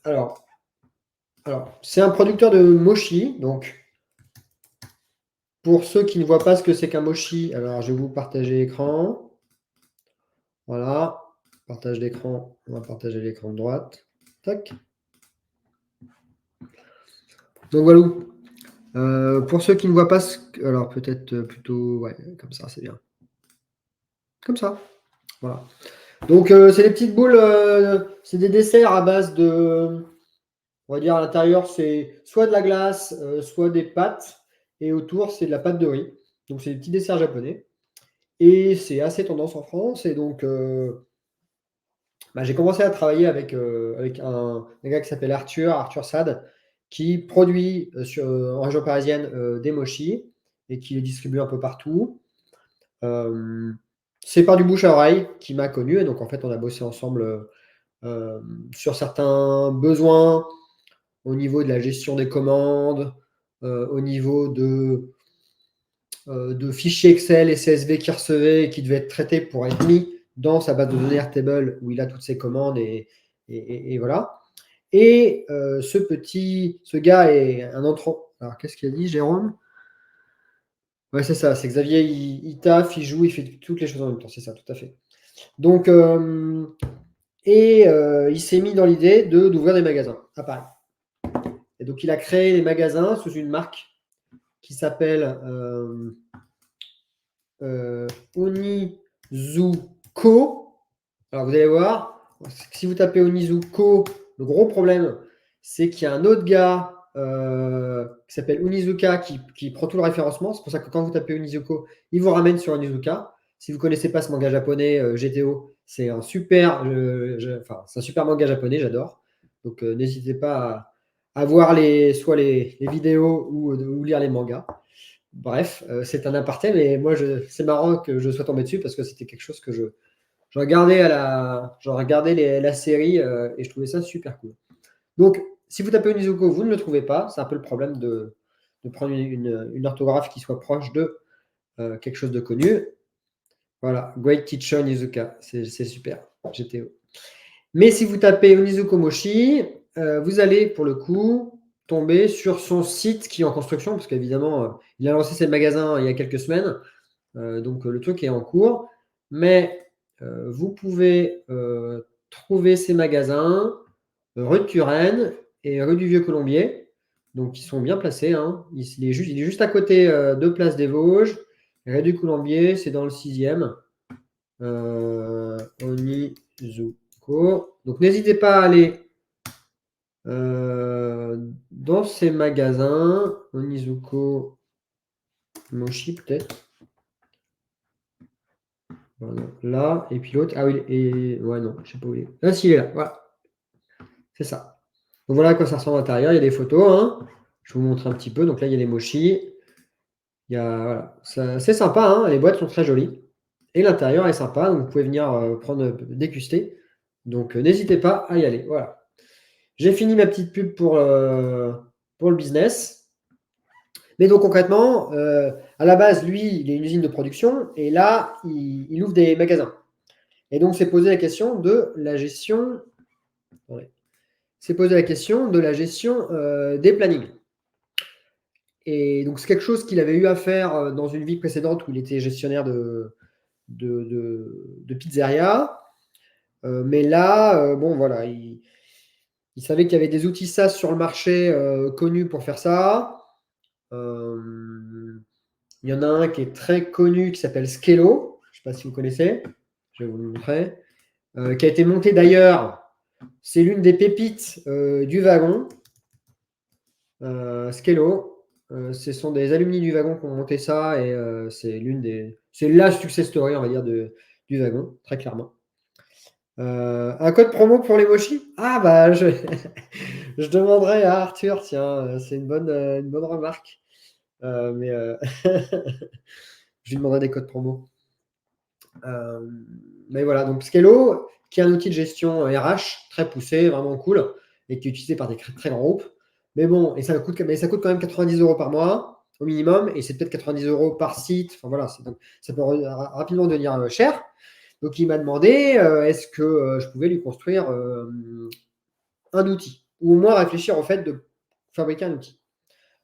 alors, c'est un producteur de mochi. Donc, pour ceux qui ne voient pas ce que c'est qu'un mochi, alors je vais vous partager l'écran. Voilà, partage d'écran. On va partager l'écran de droite. Tac. Donc voilà. Pour ceux qui ne voient pas alors peut-être plutôt, ouais, comme ça, c'est bien. Comme ça. Voilà. Donc c'est des petites boules, c'est des desserts à base de, on va dire à l'intérieur, c'est soit de la glace, soit des pâtes, et autour, c'est de la pâte de riz. Donc c'est des petits desserts japonais. Et c'est assez tendance en France. Et donc, j'ai commencé à travailler avec un gars qui s'appelle Arthur Sade, qui produit en région parisienne des mochis et qui les distribue un peu partout. C'est par du bouche à oreille qui m'a connu. Et donc, en fait, on a bossé ensemble sur certains besoins au niveau de la gestion des commandes, au niveau de fichiers Excel et CSV qu'il recevait et qui devaient être traités pour être mis dans sa base de données Airtable où il a toutes ses commandes et voilà. Et ce gars est un entrant. Alors, qu'est-ce qu'il a dit, Jérôme? Ouais, c'est ça, c'est Xavier, il taffe, il joue, il fait toutes les choses en même temps, c'est ça, tout à fait. Donc, il s'est mis dans l'idée d'ouvrir des magasins à Paris. Et donc, il a créé des magasins sous une marque qui s'appelle Onizuko. Alors, vous allez voir, si vous tapez Onizuko, le gros problème, c'est qu'il y a un autre gars qui s'appelle Onizuka qui prend tout le référencement. C'est pour ça que quand vous tapez Onizuko, il vous ramène sur Onizuka. Si vous ne connaissez pas ce manga japonais, GTO, c'est un super manga japonais, j'adore. Donc, n'hésitez pas à voir soit les vidéos ou lire les mangas. Bref, c'est un aparté, mais moi, c'est marrant que je sois tombé dessus parce que c'était quelque chose que je regardais la série et je trouvais ça super cool. Donc, si vous tapez Onizuko, vous ne le trouvez pas. C'est un peu le problème de prendre une orthographe qui soit proche de quelque chose de connu. Voilà, Great Teacher Onizuka, c'est super, GTO. Mais si vous tapez Onizuko Mochi, vous allez pour le coup tomber sur son site qui est en construction, parce qu'évidemment, il a lancé ses magasins il y a quelques semaines, donc le truc est en cours. Mais vous pouvez trouver ces magasins rue de Turenne et rue du Vieux-Colombier, donc ils sont bien placés. Hein. Il est juste à côté de Place des Vosges. Rue du Colombier, c'est dans le 6e. Onizuko. Donc n'hésitez pas à aller dans ces magasins. Onizuko Mochi peut-être. Voilà, là, et puis l'autre. Ah oui, ouais, non, je sais pas où il est. Ah si, il est là, voilà. C'est ça. Donc voilà à quoi ça ressemble à l'intérieur. Il y a des photos, hein. Je vous montre un petit peu. Donc là, il y a les mochis. Voilà. C'est sympa, hein. Les boîtes sont très jolies. Et l'intérieur est sympa, donc vous pouvez venir déguster. Donc n'hésitez pas à y aller. Voilà. J'ai fini ma petite pub pour le business. Mais donc concrètement, à la base, lui, il est une usine de production et là, il ouvre des magasins. Et donc, c'est posé la question de la gestion. C'est posé la question de la gestion des plannings. Et donc, c'est quelque chose qu'il avait eu à faire dans une vie précédente où il était gestionnaire de pizzeria. Mais là, bon, voilà, il savait qu'il y avait des outils SaaS sur le marché connus pour faire ça. Il y en a un qui est très connu qui s'appelle Skello. Je ne sais pas si vous connaissez. Je vais vous le montrer. Qui a été monté d'ailleurs. C'est l'une des pépites du wagon. Skello. Ce sont des alumni du wagon qui ont monté ça et c'est la success story, on va dire, du wagon, très clairement. Un code promo pour les mochis? Ah bah je demanderai à Arthur, tiens, c'est une bonne remarque. Je lui demanderai des codes promo. Mais voilà, donc Skello, qui est un outil de gestion RH très poussé, vraiment cool, et qui est utilisé par des très grands groupes. Mais bon, ça coûte quand même 90 € par mois au minimum, et c'est peut-être 90 € par site. Enfin voilà, donc, ça peut rapidement devenir cher. Donc il m'a demandé est-ce que je pouvais lui construire un outil. ou au moins réfléchir au fait de fabriquer un outil.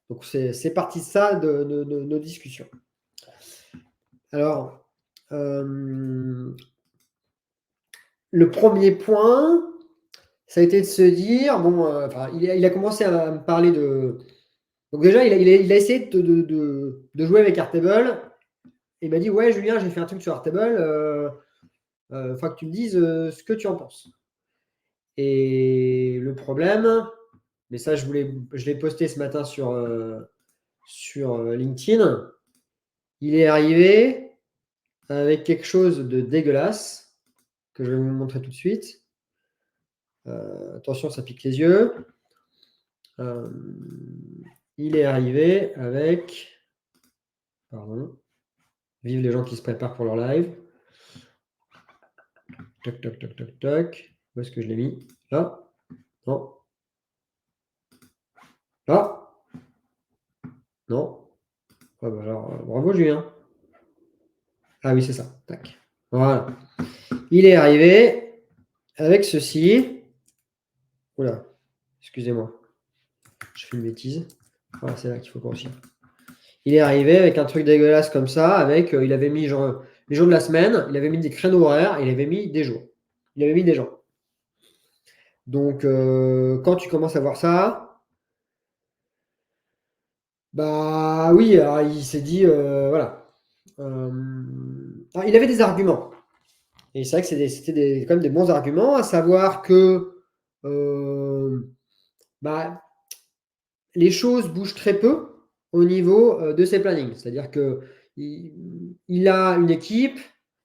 Donc c'est parti de ça, de nos discussions. Alors, le premier point, ça a été de se dire, bon, il a commencé à me parler de... Donc déjà, il a essayé de jouer avec Airtable. Il m'a dit, ouais, Julien, j'ai fait un truc sur Airtable. Faut que tu me dises ce que tu en penses. Et le problème, mais ça, je l'ai posté ce matin sur LinkedIn. Il est arrivé avec quelque chose de dégueulasse que je vais vous montrer tout de suite. Attention, ça pique les yeux. Il est arrivé avec... Pardon. Vive les gens qui se préparent pour leur live. Toc, toc, toc, toc, toc. Où est-ce que je l'ai mis? Là? Non. Là? Non. Ah bah alors, bravo Julien. Ah oui, c'est ça. Tac. Voilà. Il est arrivé avec ceci. Oula, excusez-moi. Je fais une bêtise. Voilà, c'est là qu'il faut grossir. Il est arrivé avec un truc dégueulasse comme ça, avec, il avait mis genre, les jours de la semaine, il avait mis des créneaux horaires, il avait mis des jours. Il avait mis des gens. Donc, quand tu commences à voir ça, bah oui, alors il s'est dit, voilà. Il avait des arguments. Et c'est vrai que c'était quand même des bons arguments, à savoir que bah, les choses bougent très peu au niveau de ses plannings. C'est-à-dire qu'il a une équipe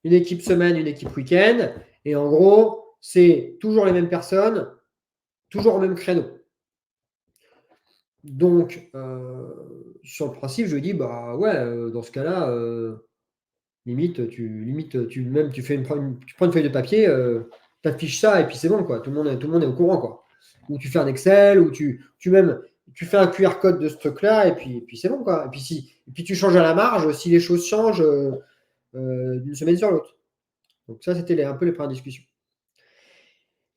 semaine, une équipe week-end, et en gros, c'est toujours les mêmes personnes, toujours au même créneau. Donc, sur le principe, je lui dis, bah ouais, dans ce cas-là, limite, tu prends une feuille de papier, tu affiches ça et puis c'est bon, quoi. Tout le monde est au courant, quoi. Ou tu fais un Excel, ou tu fais un QR code de ce truc-là et puis c'est bon, quoi. Et puis tu changes à la marge si les choses changent d'une semaine sur l'autre. Donc ça, c'était un peu les premières discussions.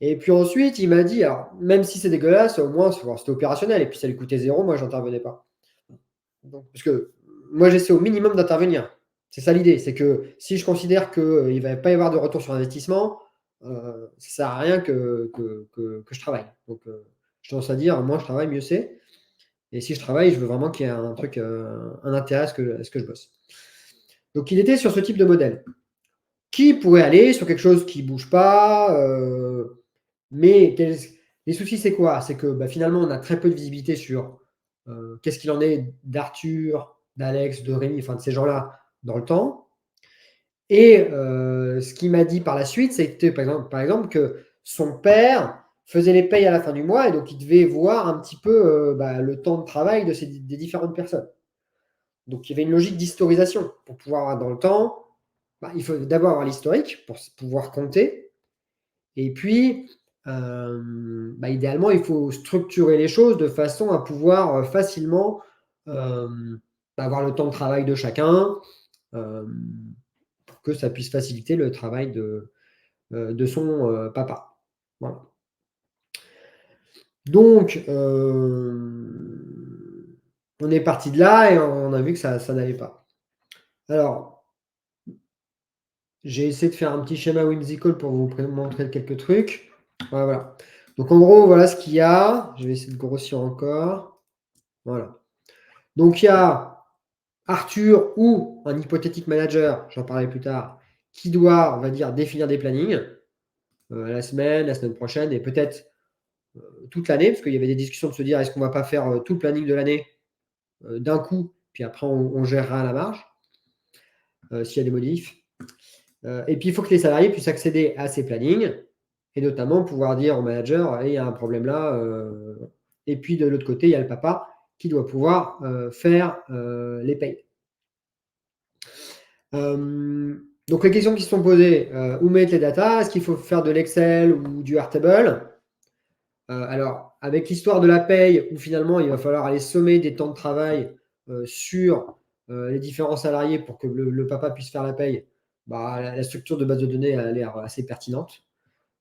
Et puis ensuite, il m'a dit, alors, même si c'est dégueulasse, au moins, c'était opérationnel. Et puis ça lui coûtait 0, moi, j'intervenais pas. Donc, parce que moi, j'essaie au minimum d'intervenir. C'est ça l'idée. C'est que si je considère qu'il ne va pas y avoir de retour sur investissement, ça ne sert à rien que je travaille. Donc, je tendance à dire, moins je travaille, mieux c'est. Et si je travaille, je veux vraiment qu'il y ait un truc, un intérêt à ce que je bosse. Donc, il était sur ce type de modèle qui pourrait aller sur quelque chose qui ne bouge pas. Mais les soucis, c'est quoi? C'est que finalement, on a très peu de visibilité sur qu'est-ce qu'il en est d'Arthur, d'Alex, de Rémi, enfin de ces gens-là dans le temps. Et ce qu'il m'a dit par la suite, c'était par exemple que son père faisait les payes à la fin du mois et donc il devait voir un petit peu le temps de travail des différentes personnes. Donc il y avait une logique d'historisation. Pour pouvoir avoir dans le temps, il faut d'abord avoir l'historique pour pouvoir compter. Et puis, idéalement, il faut structurer les choses de façon à pouvoir facilement avoir le temps de travail de chacun pour que ça puisse faciliter le travail de son papa. Voilà. Donc, on est parti de là et on a vu que ça n'allait pas. Alors, j'ai essayé de faire un petit schéma whimsical pour vous montrer quelques trucs. Voilà. Donc, en gros, voilà ce qu'il y a. Je vais essayer de grossir encore. Voilà. Donc, il y a Arthur ou un hypothétique manager, j'en parlerai plus tard, qui doit, on va dire, définir des plannings la semaine prochaine et peut-être toute l'année, parce qu'il y avait des discussions de se dire est-ce qu'on ne va pas faire tout le planning de l'année d'un coup, puis après on gérera à la marge s'il y a des modifs. Et puis il faut que les salariés puissent accéder à ces plannings et notamment pouvoir dire au manager il y a un problème là. Et puis de l'autre côté, il y a le papa qui doit pouvoir faire les payes. Donc les questions qui se sont posées, où mettre les datas? Est-ce qu'il faut faire de l'Excel ou du Airtable? Alors, avec l'histoire de la paye, où finalement il va falloir aller sommer des temps de travail sur les différents salariés pour que le papa puisse faire la paye, la structure de base de données a l'air assez pertinente.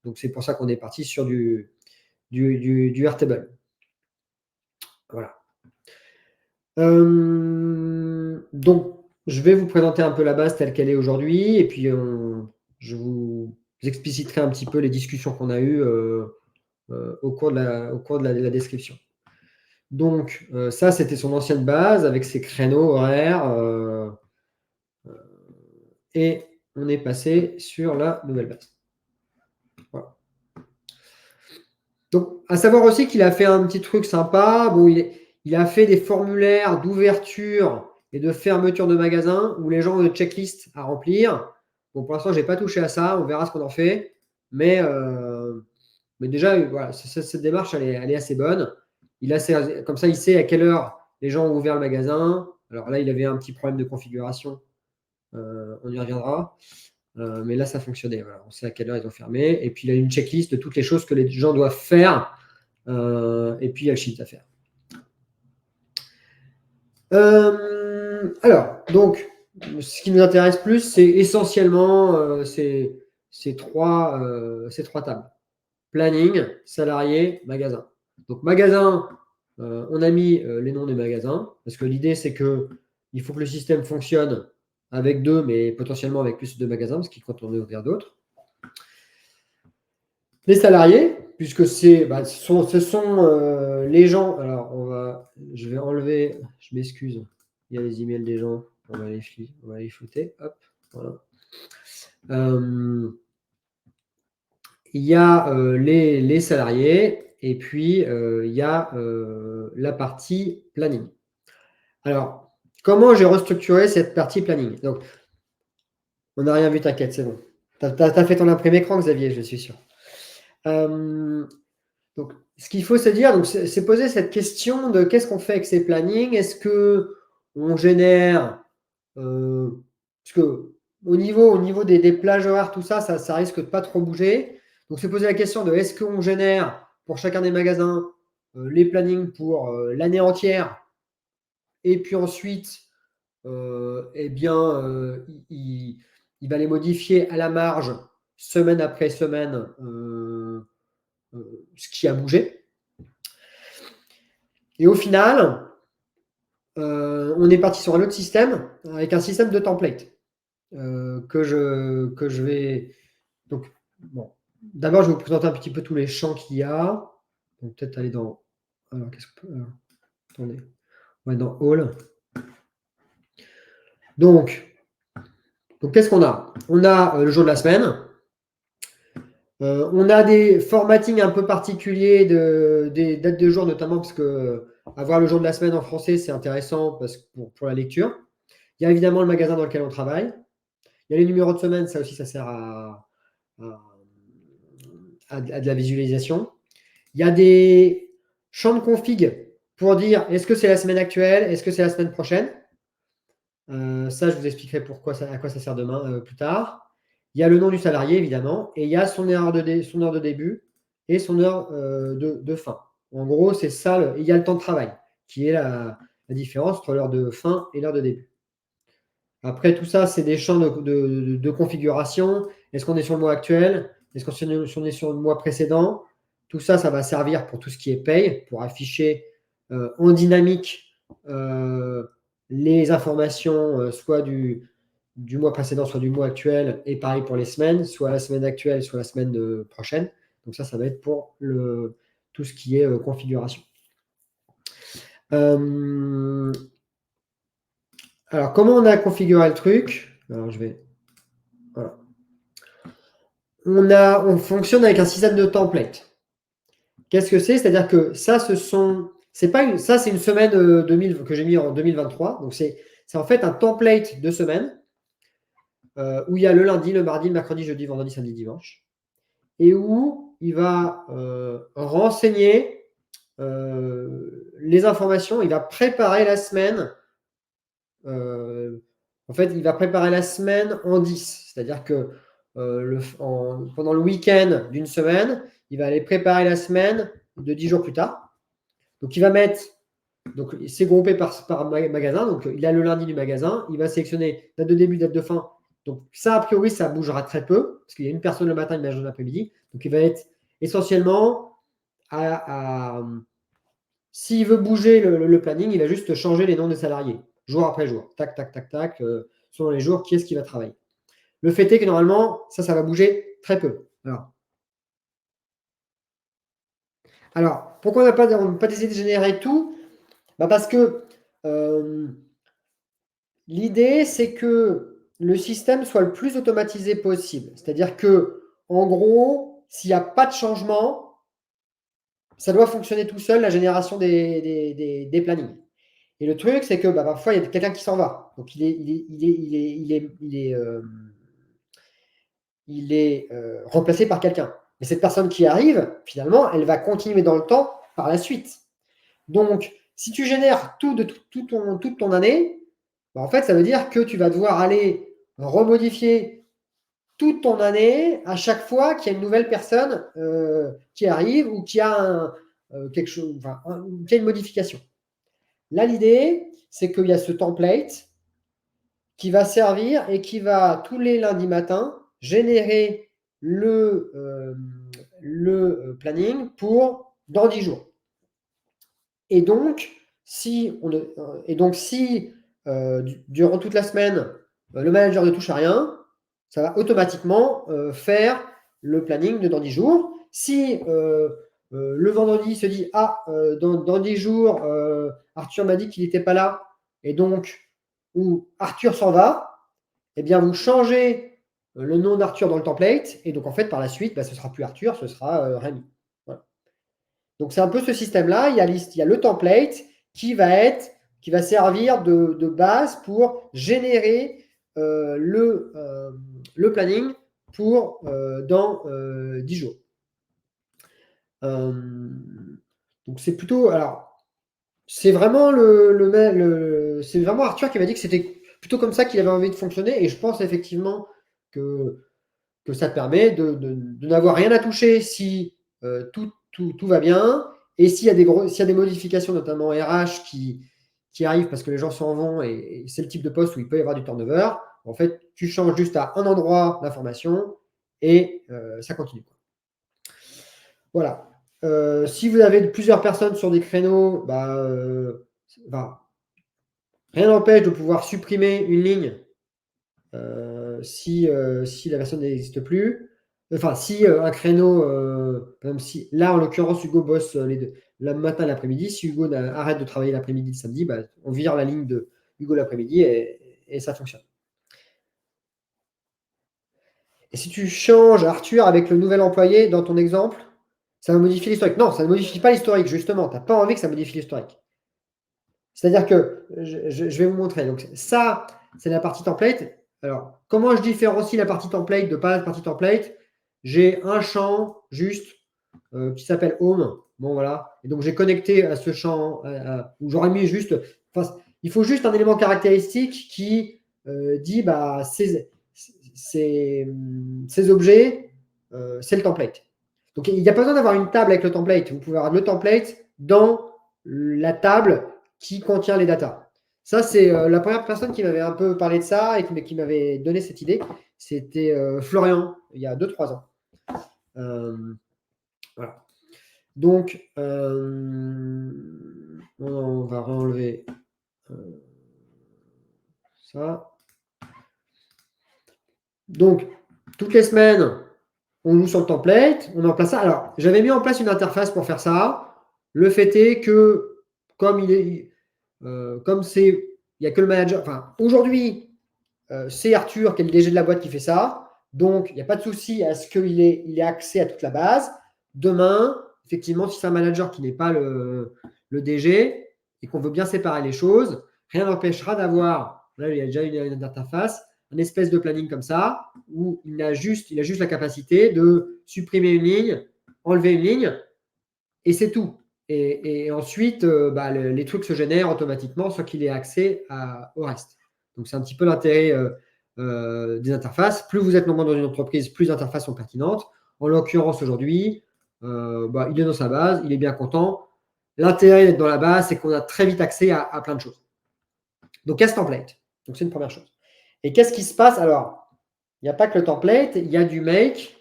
Donc c'est pour ça qu'on est parti sur du du Airtable. Voilà. Donc, je vais vous présenter un peu la base telle qu'elle est aujourd'hui, et puis je vous expliciterai un petit peu les discussions qu'on a eues au cours de la description. Donc, ça, c'était son ancienne base avec ses créneaux horaires, et on est passé sur la nouvelle base. Voilà. Donc, à savoir aussi qu'il a fait un petit truc sympa. Bon, il a fait des formulaires d'ouverture et de fermeture de magasins où les gens ont une checklist à remplir. Bon, pour l'instant, je n'ai pas touché à ça. On verra ce qu'on en fait. Mais déjà, voilà, cette démarche, elle est assez bonne. Comme ça, il sait à quelle heure les gens ont ouvert le magasin. Alors là, il avait un petit problème de configuration. On y reviendra. Mais là, ça fonctionnait. Voilà. On sait à quelle heure ils ont fermé. Et puis, il y a une checklist de toutes les choses que les gens doivent faire. Et puis, il y a le chiffre d'affaires. Alors, donc, ce qui nous intéresse plus, c'est essentiellement ces trois tables. Planning, salarié, magasin. Donc, magasin, on a mis les noms des magasins, parce que l'idée, c'est qu'il faut que le système fonctionne avec 2, mais potentiellement avec plus de magasins, parce qu'il compte en ouvrir d'autres. Les salariés, puisque ce sont les gens. Alors, je vais enlever, je m'excuse, il y a les emails des gens, on va les flouter. Hop, voilà. Il y a les salariés, et puis il y a la partie planning. Alors, comment j'ai restructuré cette partie planning? Donc, on n'a rien vu, t'inquiète, c'est bon. Tu as fait ton imprimé écran, Xavier, je suis sûr. Donc, ce qu'il faut se dire, c'est poser cette question de qu'est-ce qu'on fait avec ces plannings? Est-ce qu'on génère, parce que au niveau des plages horaires, tout ça, ça risque de pas trop bouger. Donc, se poser la question de est-ce qu'on génère pour chacun des magasins les plannings pour l'année entière, et puis ensuite, eh bien, il va les modifier à la marge, semaine après semaine, ce qui a bougé. Et au final, on est parti sur un autre système, avec un système de template que je vais. Donc, bon, d'abord, je vais vous présenter un petit peu tous les champs qu'il y a. Donc, peut-être aller dans. Alors, qu'est-ce qu'on peut. Attendez. Ouais, dans All. Donc qu'est-ce qu'on a? On a le jour de la semaine. On a des formatings un peu particuliers des dates de jour, notamment parce que avoir le jour de la semaine en français, c'est intéressant pour la lecture. Il y a évidemment le magasin dans lequel on travaille. Il y a les numéros de semaine, ça aussi, ça sert à de la visualisation. Il y a des champs de config pour dire est-ce que c'est la semaine actuelle, est-ce que c'est la semaine prochaine. Ça, je vous expliquerai à quoi ça sert demain, plus tard. Il y a le nom du salarié, évidemment, et il y a son heure de début et son heure de fin. En gros, c'est ça. Il y a le temps de travail, qui est la différence entre l'heure de fin et l'heure de début. Après, tout ça, c'est des champs de configuration. Est-ce qu'on est sur le mois actuel? Est-ce qu'on est sur le mois précédent? Tout ça, ça va servir pour tout ce qui est paye, pour afficher en dynamique les informations, soit du mois précédent, soit du mois actuel, et pareil pour les semaines, soit la semaine actuelle, soit la semaine prochaine. Donc ça va être pour tout ce qui est configuration. Alors, comment on a configuré le truc? Alors, voilà. On fonctionne avec un système de template. Qu'est-ce que c'est? C'est-à-dire que ça, c'est une semaine que j'ai mis en 2023. Donc, c'est en fait un template de semaine où il y a le lundi, le mardi, le mercredi, jeudi, vendredi, samedi, dimanche. Et où il va renseigner les informations. Il va préparer la semaine. En fait, il va préparer la semaine en 10. C'est-à-dire que pendant le week-end d'une semaine, il va aller préparer la semaine de 10 jours plus tard. Donc, il va mettre. Donc, c'est groupé par magasin. Donc, il a le lundi du magasin. Il va sélectionner date de début, date de fin. Donc, ça, a priori, ça bougera très peu. Parce qu'il y a une personne le matin, une personne l'après-midi. Donc, il va être essentiellement s'il veut bouger le planning, il va juste changer les noms des salariés, jour après jour. Tac, tac, tac, tac, selon les jours, qui est-ce qui va travailler. Le fait est que normalement, ça va bouger très peu. Alors pourquoi on n'a pas décidé de générer tout? Parce que l'idée, c'est que le système soit le plus automatisé possible. C'est-à-dire que, en gros, s'il n'y a pas de changement, ça doit fonctionner tout seul, la génération des plannings. Et le truc, c'est que parfois, il y a quelqu'un qui s'en va. Donc, il est remplacé par quelqu'un. Mais cette personne qui arrive, finalement, elle va continuer dans le temps par la suite. Donc, si tu génères toute ton année, en fait, ça veut dire que tu vas devoir aller remodifier toute ton année à chaque fois qu'il y a une nouvelle personne qui arrive ou qui a quelque chose, qui a une modification. Là, l'idée, c'est qu'il y a ce template qui va servir et qui va, tous les lundis matins, générer le planning pour dans 10 jours. Et donc, si durant toute la semaine, le manager ne touche à rien, ça va automatiquement faire le planning de dans 10 jours. Si le vendredi il se dit dans 10 jours, Arthur m'a dit qu'il n'était pas là, et donc, ou Arthur s'en va, eh bien vous changez le nom d'Arthur dans le template, et donc en fait par la suite, ce ne sera plus Arthur, ce sera Rémi. Voilà. Donc c'est un peu ce système-là, il y a le template qui va servir de base pour générer le planning pour dans 10 jours. Donc c'est plutôt, alors c'est vraiment c'est vraiment Arthur qui m'a dit que c'était plutôt comme ça qu'il avait envie de fonctionner, et je pense effectivement que ça te permet de n'avoir rien à toucher si tout va bien, et s'il y a des modifications, notamment RH, qui arrivent parce que les gens s'en vont, et c'est le type de poste où il peut y avoir du turnover, en fait, tu changes juste à un endroit l'information et ça continue. Voilà. Si vous avez plusieurs personnes sur des créneaux, rien n'empêche de pouvoir supprimer une ligne si la personne n'existe plus. Enfin, si un créneau, par exemple, si là en l'occurrence Hugo bosse les deux, le matin et l'après-midi, si Hugo arrête de travailler l'après-midi le samedi, on vire la ligne de Hugo l'après-midi et ça fonctionne. Et si tu changes Arthur avec le nouvel employé dans ton exemple, ça va modifier l'historique. Non, ça ne modifie pas l'historique, justement. Tu n'as pas envie que ça modifie l'historique. C'est-à-dire que, je vais vous montrer. Donc ça, c'est la partie template. Alors, comment je différencie la partie template de pas la partie template? J'ai un champ juste qui s'appelle Home. Bon, voilà. Et donc, j'ai connecté à ce champ où j'aurais mis juste. Il faut juste un élément caractéristique qui dit ces objets, c'est le template. Donc, il n'y a pas besoin d'avoir une table avec le template. Vous pouvez avoir le template dans la table qui contient les datas. Ça, c'est la première personne qui m'avait un peu parlé de ça et qui m'avait donné cette idée. C'était Florian, il y a 2-3 ans. Voilà. Donc, on va renlever ça. Donc, toutes les semaines, on joue sur le template, on met en place ça. Alors, j'avais mis en place une interface pour faire ça. Le fait est que, comme il n'y a que le manager, enfin, aujourd'hui, c'est Arthur qui est le DG de la boîte qui fait ça. Donc, il n'y a pas de souci à ce qu'il ait accès à toute la base. Demain, effectivement, si c'est un manager qui n'est pas le DG et qu'on veut bien séparer les choses, rien n'empêchera d'avoir, là, il y a déjà une interface, une espèce de planning comme ça, où il a juste la capacité de supprimer une ligne, enlever une ligne, et c'est tout. Et ensuite, les trucs se génèrent automatiquement sans qu'il ait accès au reste. Donc, c'est un petit peu l'intérêt des interfaces. Plus vous êtes nombreux dans une entreprise, plus les interfaces sont pertinentes. En l'occurrence, aujourd'hui, il est dans sa base, il est bien content. L'intérêt d'être dans la base, c'est qu'on a très vite accès à plein de choses. Donc, il y a ce template. Donc, c'est une première chose. Et qu'est-ce qui se passe? Alors, il n'y a pas que le template, il y a du make.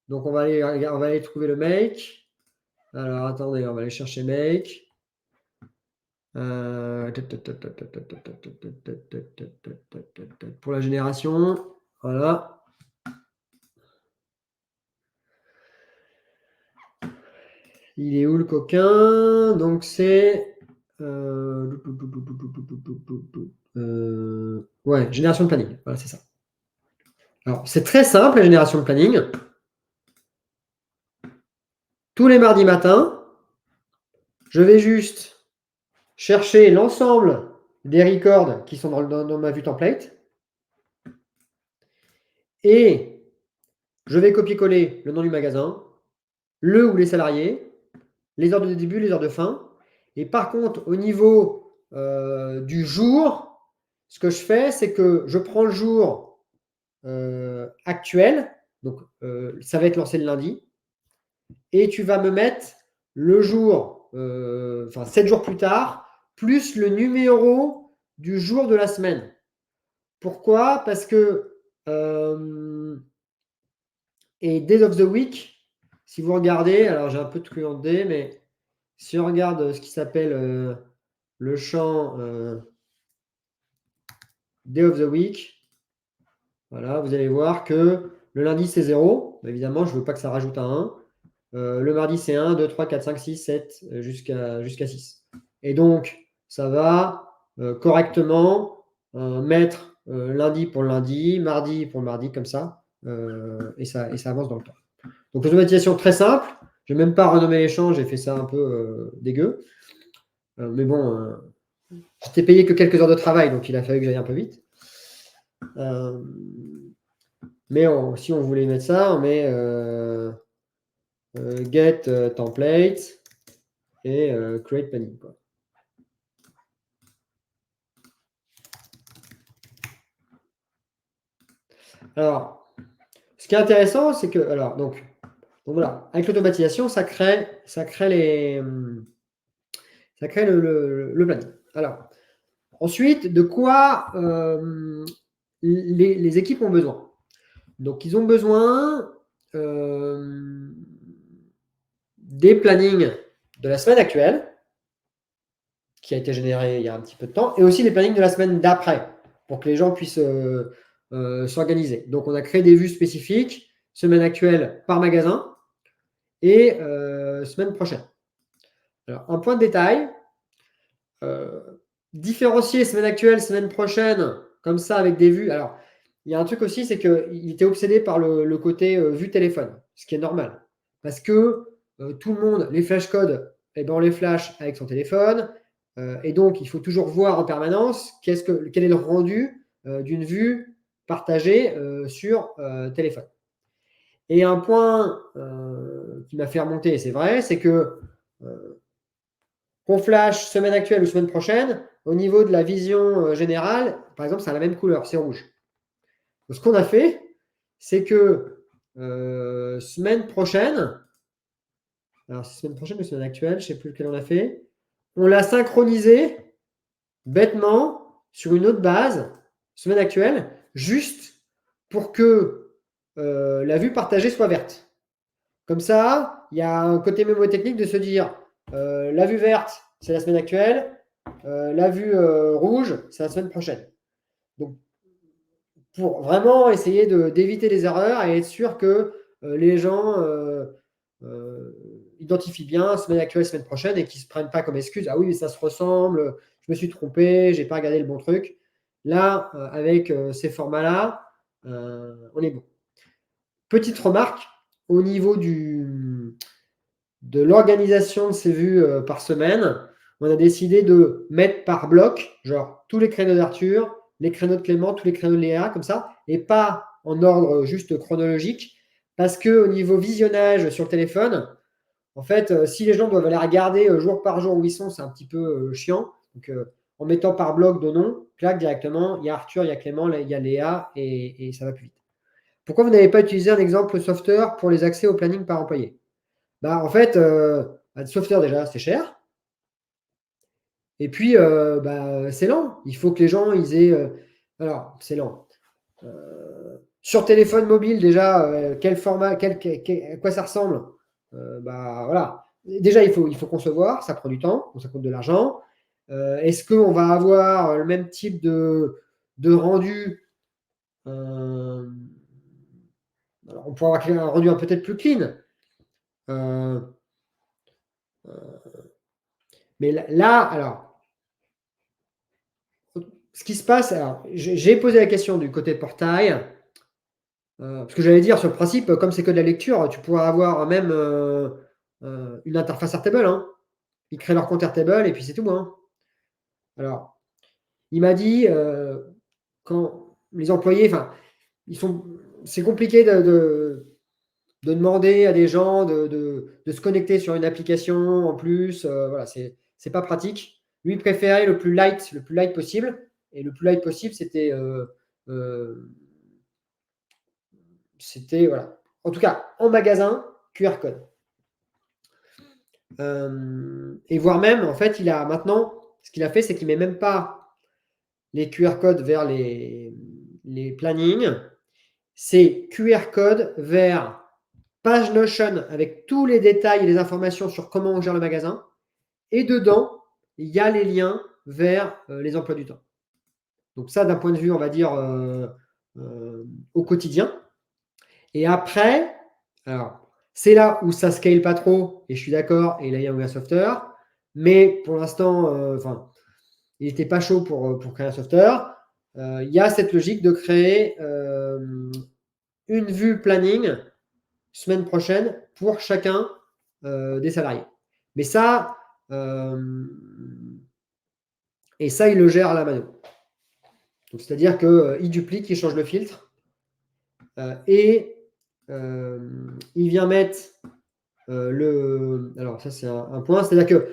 Donc, on va aller trouver le make. Alors, attendez, on va aller chercher make. Pour la génération, voilà. Il est où le coquin? Donc c'est ouais, génération de planning. Voilà, c'est ça. Alors, c'est très simple la génération de planning. Tous les mardis matins, je vais juste chercher l'ensemble des records qui sont dans ma vue template et je vais copier-coller le nom du magasin, le ou les salariés, les heures de début, les heures de fin. Et par contre, au niveau du jour, ce que je fais, c'est que je prends le jour actuel, donc ça va être lancé le lundi, et tu vas me mettre le jour, 7 jours plus tard, plus le numéro du jour de la semaine. Pourquoi? Parce que et Days of the Week, si vous regardez, alors j'ai un peu truandé, mais si on regarde ce qui s'appelle le champ Day of the Week, voilà, vous allez voir que le lundi c'est 0, évidemment je ne veux pas que ça rajoute un 1. Le mardi c'est 1, 2, 3, 4, 5, 6, 7 jusqu'à 6. Et donc ça va correctement mettre lundi pour le lundi, mardi pour le mardi, comme ça, et ça avance dans le temps. Donc l'automatisation très simple, je n'ai même pas renommé les champs, j'ai fait ça un peu dégueu. Mais bon, je t'ai payé que quelques heures de travail, donc il a fallu que j'aille un peu vite. Mais si on voulait mettre ça, on met get template et create planning, quoi. Alors, ce qui est intéressant, c'est que, alors, donc voilà, avec l'automatisation, ça crée le planning. Alors, ensuite, de quoi les équipes ont besoin? Donc, ils ont besoin des plannings de la semaine actuelle, qui a été généré il y a un petit peu de temps, et aussi les plannings de la semaine d'après, pour que les gens puissent s'organiser. Donc, on a créé des vues spécifiques, semaine actuelle par magasin, et semaine prochaine. Alors, un point de détail, différencier semaine actuelle, semaine prochaine, comme ça, avec des vues. Alors, il y a un truc aussi, c'est qu'il était obsédé par le côté vue téléphone, ce qui est normal. Parce que tout le monde, les flashcodes, eh ben, on les flash avec son téléphone. Et donc, il faut toujours voir en permanence quel est le rendu d'une vue partagée sur téléphone. Et un point qui m'a fait remonter, et c'est vrai, c'est que qu'on flash semaine actuelle ou semaine prochaine, au niveau de la vision générale, par exemple, c'est la même couleur, c'est rouge. Donc, ce qu'on a fait, c'est que semaine prochaine, alors c'est semaine prochaine ou semaine actuelle, je ne sais plus lequel on a fait, on l'a synchronisé bêtement sur une autre base, semaine actuelle, juste pour que la vue partagée soit verte. Comme ça, il y a un côté mémotechnique de se dire la vue verte, c'est la semaine actuelle, la vue rouge, c'est la semaine prochaine. Donc, pour vraiment essayer d'éviter les erreurs et être sûr que les gens identifient bien semaine actuelle, semaine prochaine, et qu'ils ne se prennent pas comme excuse. Ah oui, mais ça se ressemble, je me suis trompé, je n'ai pas regardé le bon truc. Là, avec ces formats-là, on est bon. Petite remarque, au niveau de l'organisation de ces vues par semaine, on a décidé de mettre par bloc, genre tous les créneaux d'Arthur, les créneaux de Clément, tous les créneaux de Léa, comme ça, et pas en ordre juste chronologique, parce qu'au niveau visionnage sur le téléphone, en fait, si les gens doivent aller regarder jour par jour où ils sont, c'est un petit peu chiant. Donc, en mettant par bloc de nom, clac, directement, il y a Arthur, il y a Clément, il y a Léa, et ça va plus vite. Pourquoi vous n'avez pas utilisé un exemple software pour les accès au planning par employé? Bah, en fait, le software déjà, c'est cher. Et puis, c'est lent. Il faut que les gens, ils aient. Alors, c'est lent. Sur téléphone mobile, déjà, quel format, à quoi ça ressemble? Voilà. déjà, il faut concevoir, ça prend du temps, ça coûte de l'argent. Est-ce qu'on va avoir le même type de rendu alors, on pourra avoir un rendu peut-être plus clean. Mais là, alors, ce qui se passe, alors, j'ai posé la question du côté portail, parce que j'allais dire, sur le principe, comme c'est que de la lecture, tu pourras avoir même une interface Airtable. Hein. Ils créent leur compte Airtable et puis c'est tout. Hein. Alors, il m'a dit, quand les employés, enfin, c'est compliqué de demander à des gens de se connecter sur une application en plus. Voilà, c'est pas pratique. Lui, il préférait le plus light possible. Et le plus light possible, c'était voilà. En tout cas, en magasin, QR code. Et voire même, en fait, il a maintenant, ce qu'il a fait, c'est qu'il met même pas les QR codes vers les plannings. C'est QR code vers page Notion avec tous les détails et les informations sur comment on gère le magasin. Et dedans, il y a les liens vers les emplois du temps. Donc ça, d'un point de vue, on va dire, au quotidien. Et après, alors, c'est là où ça scale pas trop, et je suis d'accord, et là, il y a un software. Mais pour l'instant, il n'était pas chaud pour créer un software. Il y a cette logique de créer une vue planning semaine prochaine pour chacun des salariés. Mais ça, et ça, il le gère à la mano. C'est-à-dire qu'il duplique, il change le filtre et il vient mettre le. Alors, ça, c'est un point. C'est-à-dire que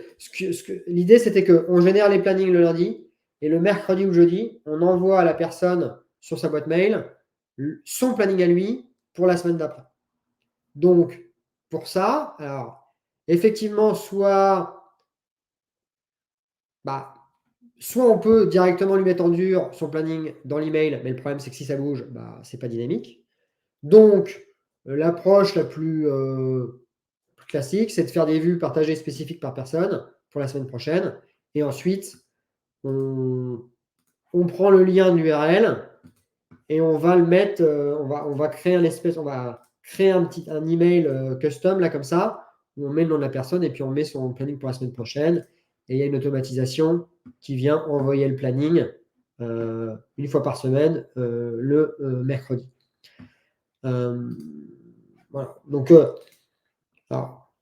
l'idée, c'était qu'on génère les plannings le lundi et le mercredi ou le jeudi, on envoie à la personne sur sa boîte mail son planning à lui pour la semaine d'après. Donc, pour ça, alors, effectivement, soit on peut directement lui mettre en dur son planning dans l'email, mais le problème, c'est que si ça bouge, c'est pas dynamique. Donc, l'approche la plus classique, c'est de faire des vues partagées spécifiques par personne pour la semaine prochaine. Et ensuite, on prend le lien de l'URL et on va le mettre, on va créer on va créer un email custom, là, comme ça, où on met le nom de la personne et puis on met son planning pour la semaine prochaine. Et il y a une automatisation qui vient envoyer le planning une fois par semaine, le mercredi. Voilà. Donc, alors,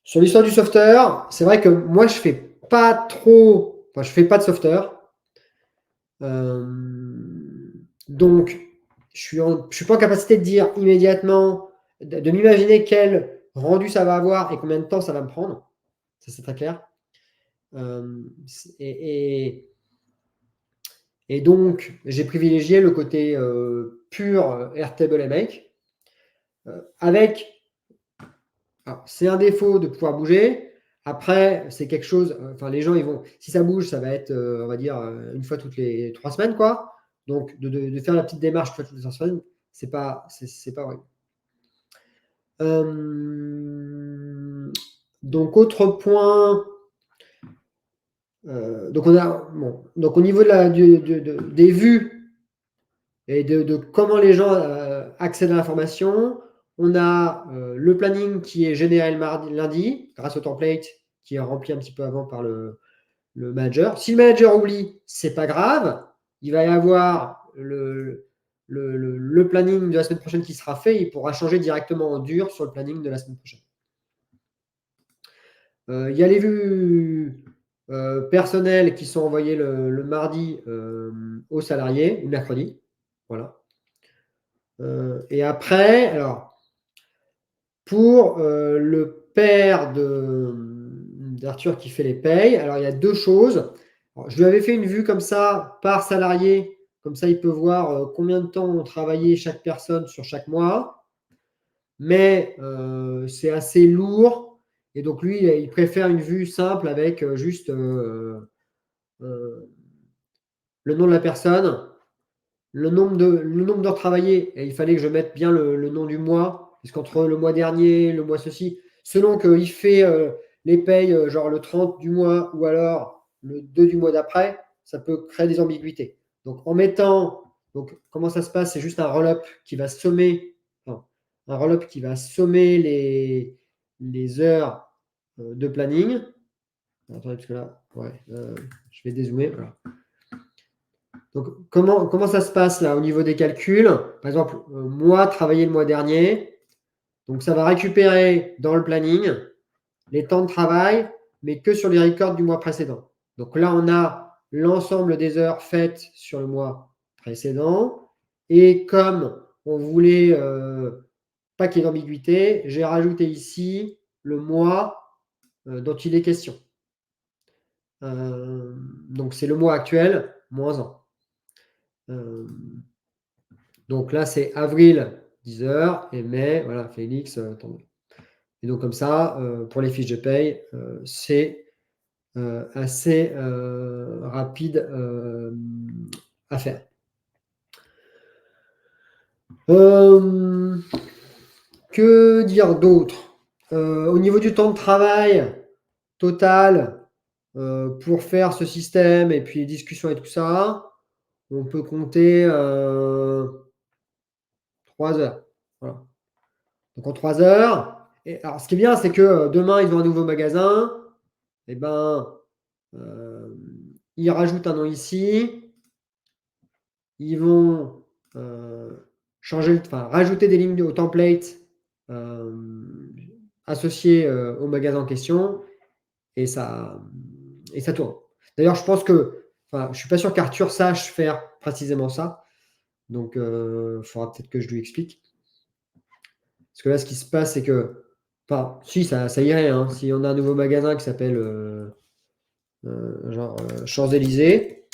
sur l'histoire du software, c'est vrai que moi, je fais pas de software. Donc, je suis pas en capacité de dire immédiatement, de m'imaginer quel rendu ça va avoir et combien de temps ça va me prendre. Ça, c'est très clair. Et donc, j'ai privilégié le côté pur Airtable et Make. Avec, c'est un défaut de pouvoir bouger. Après, c'est quelque chose, les gens, si ça bouge, ça va être, on va dire, une fois toutes les 3 semaines, quoi. Donc, de faire la petite démarche une fois toutes les 3 semaines, c'est pas horrible. Donc, autre point. Donc, au niveau des vues et de comment les gens accèdent à l'information, on a le planning qui est généré le lundi grâce au template qui est rempli un petit peu avant par le manager. Si le manager oublie, c'est pas grave. Il va y avoir le planning de la semaine prochaine qui sera fait. Il pourra changer directement en dur sur le planning de la semaine prochaine. Il y a les vues personnelles qui sont envoyées le mardi aux salariés, le mercredi. Voilà. Et après, alors, pour le père d'Arthur qui fait les payes, alors il y a 2 choses. Alors, je lui avais fait une vue comme ça par salarié, comme ça il peut voir combien de temps ont travaillé chaque personne sur chaque mois. Mais c'est assez lourd et donc lui, il préfère une vue simple avec juste le nom de la personne, le nombre d'heures travaillées et il fallait que je mette bien le nom du mois, parce qu'entre le mois dernier, le mois ceci, selon qu'il fait les payes genre le 30 du mois ou alors le 2 du mois d'après, ça peut créer des ambiguïtés. Donc en mettant, donc comment ça se passe? C'est juste un roll-up qui va sommer, enfin, un roll-up qui va sommer les heures de planning. Attendez, parce que là, ouais, je vais dézoomer. Voilà. Donc, comment ça se passe là au niveau des calculs? Par exemple, moi, travaillé le mois dernier. Donc, ça va récupérer dans le planning les temps de travail, mais que sur les records du mois précédent. Donc là, on a l'ensemble des heures faites sur le mois précédent. Et comme on voulait pas qu'il y ait d'ambiguïté, j'ai rajouté ici le mois dont il est question. Donc c'est le mois actuel, moins 1. Donc là, c'est avril, 10 heures, et mai, voilà, Félix, tant mieux. Et donc comme ça, pour les fiches de paye, c'est assez rapide à faire. Que dire d'autre? Au niveau du temps de travail total, pour faire ce système et puis les discussions et tout ça, on peut compter 3 heures. Voilà. Donc en 3 heures. Et alors, ce qui est bien, c'est que demain, ils ont un nouveau magasin. Et ben, ils rajoutent un nom ici. Ils vont rajouter des lignes au template associées au magasin en question. Et ça tourne. D'ailleurs, je pense que, je suis pas sûr qu'Arthur sache faire précisément ça. Donc, il faudra peut-être que je lui explique. Parce que là, ce qui se passe, c'est que, si, ça irait, hein. Si on a un nouveau magasin qui s'appelle Champs-Élysées.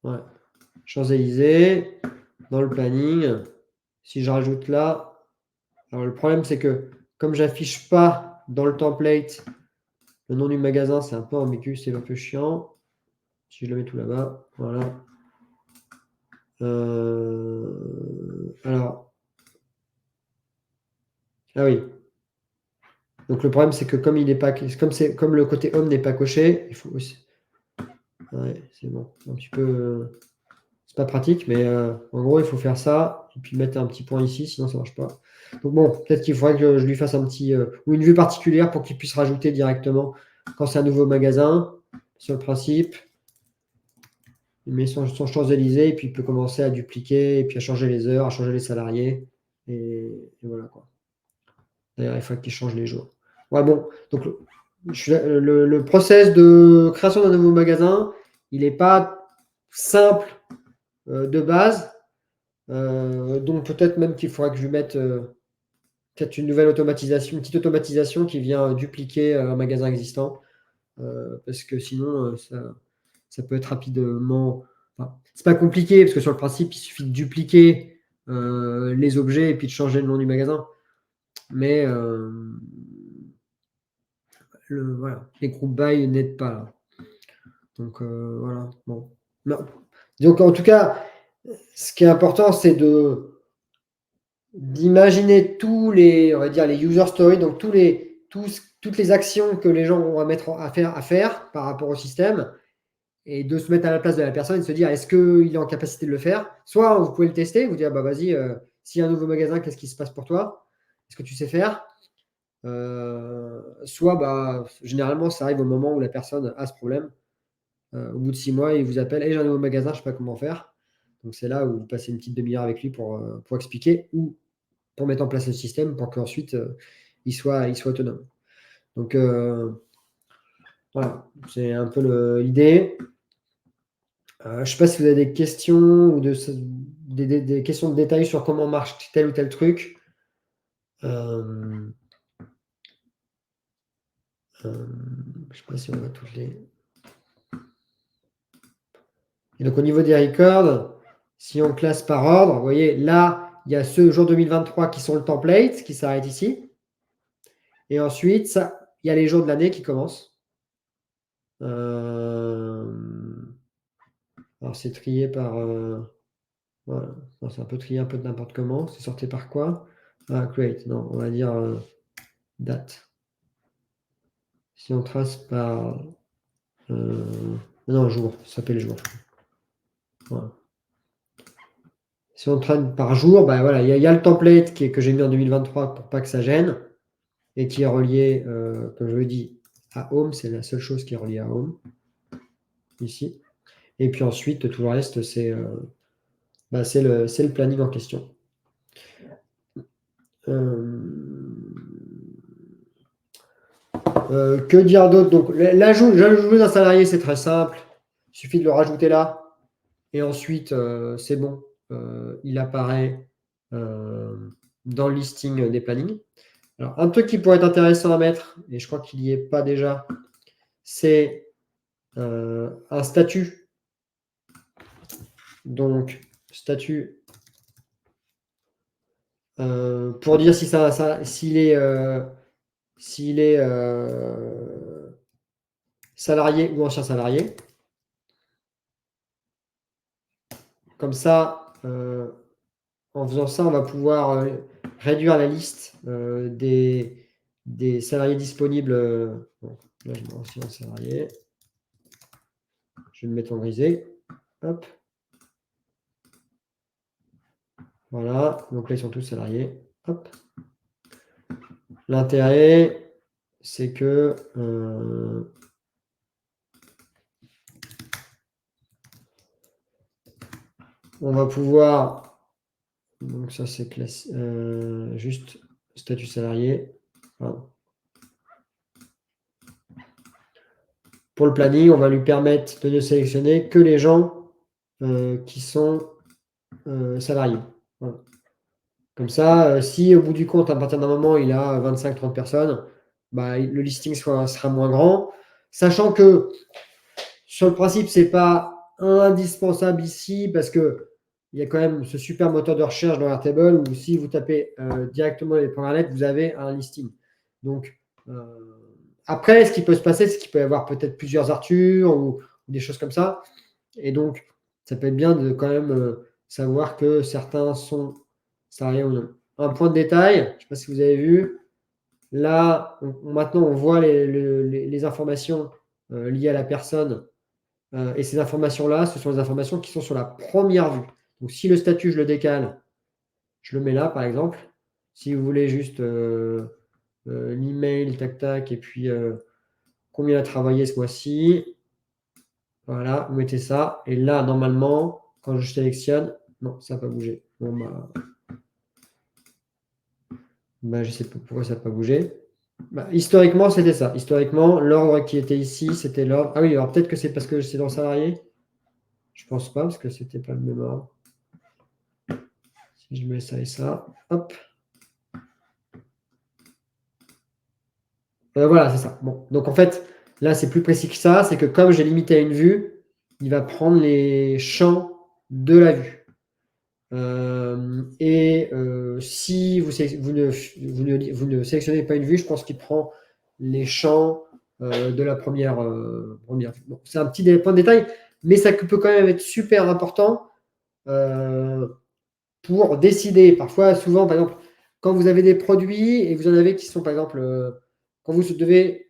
Ouais. Champs-Élysées, dans le planning, si je rajoute là, alors le problème c'est que comme j'affiche pas dans le template le nom du magasin, c'est un peu ambigu, c'est un peu chiant. Si je le mets tout là-bas, voilà. Alors, ah oui. Donc le problème c'est que comme il n'est pas, comme le côté home n'est pas coché, il faut aussi. Ouais, c'est bon, un petit peu. C'est pas pratique, mais en gros, il faut faire ça et puis mettre un petit point ici, sinon ça marche pas. Donc bon, peut-être qu'il faudrait que je lui fasse un petit ou une vue particulière pour qu'il puisse rajouter directement quand c'est un nouveau magasin sur le principe. Il met son Champs-Élysées et puis il peut commencer à dupliquer et puis à changer les heures, à changer les salariés et voilà quoi. D'ailleurs, il faut qu'il change les jours. Ouais, bon, donc le process de création d'un nouveau magasin, il n'est pas simple de base. Donc peut-être même qu'il faudra que je lui mette peut-être une nouvelle automatisation, une petite automatisation qui vient dupliquer un magasin existant. Parce que sinon, ça peut être rapidement. C'est pas compliqué, parce que sur le principe, il suffit de dupliquer les objets et puis de changer le nom du magasin. Mais voilà, les groupes by n'aident pas là. Donc voilà. Bon. Non. Donc en tout cas, ce qui est important, c'est d'imaginer tous les, on va dire, les user stories, donc toutes les actions que les gens vont mettre à faire par rapport au système, et de se mettre à la place de la personne et de se dire est-ce qu'il est en capacité de le faire. Soit vous pouvez le tester, vous dire bah vas-y, s'il y a un nouveau magasin, qu'est-ce qui se passe pour toi? Est-ce que tu sais faire? Soit bah, généralement ça arrive au moment où la personne a ce problème. Au bout de 6 mois, il vous appelle hey, j'ai un nouveau magasin, je ne sais pas comment faire. Donc c'est là où vous passez une petite demi-heure avec lui pour expliquer ou pour mettre en place le système pour qu'ensuite il soit autonome. Donc voilà, c'est un peu l'idée. Je ne sais pas si vous avez des questions ou des questions de détail sur comment marche tel ou tel truc. Je ne sais pas si on va toutes les. Et donc au niveau des records, si on classe par ordre, vous voyez là, il y a ceux jour 2023 qui sont le template, qui s'arrête ici. Et ensuite, il y a les jours de l'année qui commencent. Alors c'est trié par. Voilà. C'est un peu trié un peu de n'importe comment. C'est sorti par quoi? create, non, on va dire date. Si on trace par non, jour, ça s'appelle jour. Voilà. Si on trace par jour, bah voilà, il y a le template que j'ai mis en 2023 pour pas que ça gêne et qui est relié, comme je le dis, à Home. C'est la seule chose qui est reliée à Home ici. Et puis ensuite, tout le reste, c'est le planning en question. Que dire d'autre? Donc, l'ajout d'un salarié, c'est très simple. Il suffit de le rajouter là. Et ensuite, c'est bon. Il apparaît dans le listing des plannings. Alors, un truc qui pourrait être intéressant à mettre, et je crois qu'il n'y est pas déjà, c'est un statut. Donc, statut pour dire s'il est salarié ou ancien salarié. Comme ça, en faisant ça, on va pouvoir réduire la liste des salariés disponibles. Bon, là, je mets ancien salarié. Je vais le mettre en grisé. Hop. Voilà. Donc là, ils sont tous salariés. Hop. L'intérêt, c'est que on va pouvoir. Donc ça, c'est juste statut salarié. Voilà. Pour le planning, on va lui permettre de ne sélectionner que les gens qui sont salariés. Voilà. Comme ça, si au bout du compte, à partir d'un moment, il a 25-30 personnes, bah, le listing sera moins grand. Sachant que sur le principe, ce n'est pas indispensable ici parce qu'il y a quand même ce super moteur de recherche dans Airtable où si vous tapez directement les premières lettres, vous avez un listing. Donc, après, ce qui peut se passer, c'est qu'il peut y avoir peut-être plusieurs Arthur ou des choses comme ça. Et donc, ça peut être bien de quand même savoir que certains sont salariés ou non. Un point de détail, je ne sais pas si vous avez vu, là, maintenant, on voit les informations liées à la personne. Et ces informations-là, ce sont les informations qui sont sur la première vue. Donc, si le statut, je le décale, je le mets là, par exemple. Si vous voulez juste l'email, tac, tac, et puis combien il a travaillé ce mois-ci. Voilà, vous mettez ça. Et là, normalement, quand je sélectionne, non, ça n'a pas bougé. Bon, je ne sais pas pourquoi ça n'a pas bougé. Historiquement, c'était ça. Historiquement, l'ordre qui était ici, c'était l'ordre. Ah oui, alors peut-être que c'est parce que c'est dans le salarié. Je pense pas, parce que c'était pas le même ordre. Si je mets ça et ça, hop. Voilà, c'est ça. Bon, donc en fait, là, c'est plus précis que ça. C'est que comme j'ai limité à une vue, il va prendre les champs de la vue. Si vous ne sélectionnez pas une vue, je pense qu'il prend les champs de la première vue. Bon, c'est un petit point de détail, mais ça peut quand même être super important pour décider. Parfois, souvent, par exemple, quand vous avez des produits et vous en avez qui sont, par exemple, quand vous devez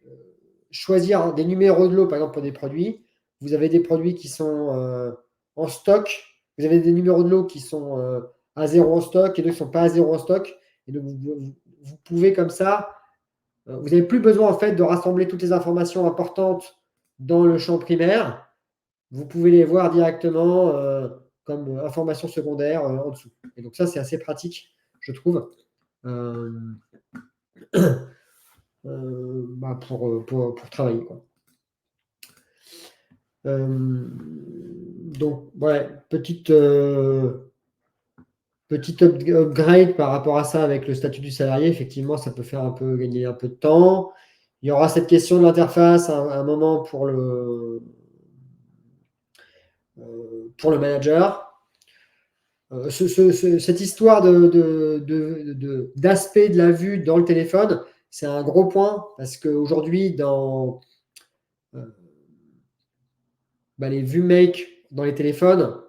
choisir des numéros de lot, par exemple, pour des produits, vous avez des produits qui sont en stock, vous avez des numéros de lot qui sont à 0 en stock et d'autres qui ne sont pas à 0 en stock. Et donc, vous pouvez comme ça, vous n'avez plus besoin en fait de rassembler toutes les informations importantes dans le champ primaire. Vous pouvez les voir directement comme informations secondaires en dessous. Et donc ça, c'est assez pratique, je trouve, pour travailler, quoi. Donc, ouais, petite upgrade par rapport à ça avec le statut du salarié. Effectivement, ça peut faire gagner un peu de temps. Il y aura cette question de l'interface à un moment pour le manager. Cette histoire d'aspect de la vue dans le téléphone, c'est un gros point parce qu'aujourd'hui, dans les vues make dans les téléphones,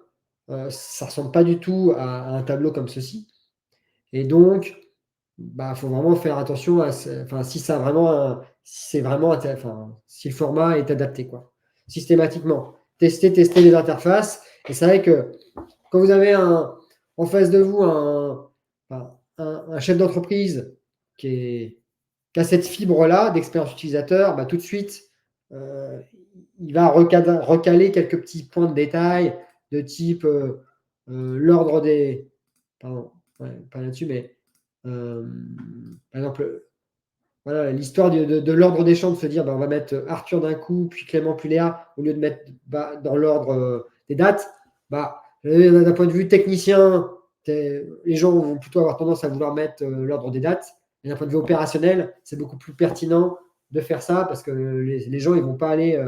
ça ne ressemble pas du tout à un tableau comme ceci. Et donc, bah, faut vraiment faire attention à si ça a vraiment si c'est vraiment si le format est adapté, quoi. Systématiquement. Tester les interfaces. Et c'est vrai que quand vous avez en face de vous un chef d'entreprise qui a cette fibre-là d'expérience utilisateur, bah, tout de suite, il va recaler quelques petits points de détail de type l'ordre des. Pardon, ouais, pas là-dessus, mais par exemple, voilà, l'histoire de l'ordre des champs, de se dire bah, on va mettre Arthur d'un coup, puis Clément, puis Léa, au lieu de mettre dans l'ordre des dates. Bah, d'un point de vue technicien, les gens vont plutôt avoir tendance à vouloir mettre l'ordre des dates. Et d'un point de vue opérationnel, c'est beaucoup plus pertinent de faire ça parce que les gens, ils vont pas aller.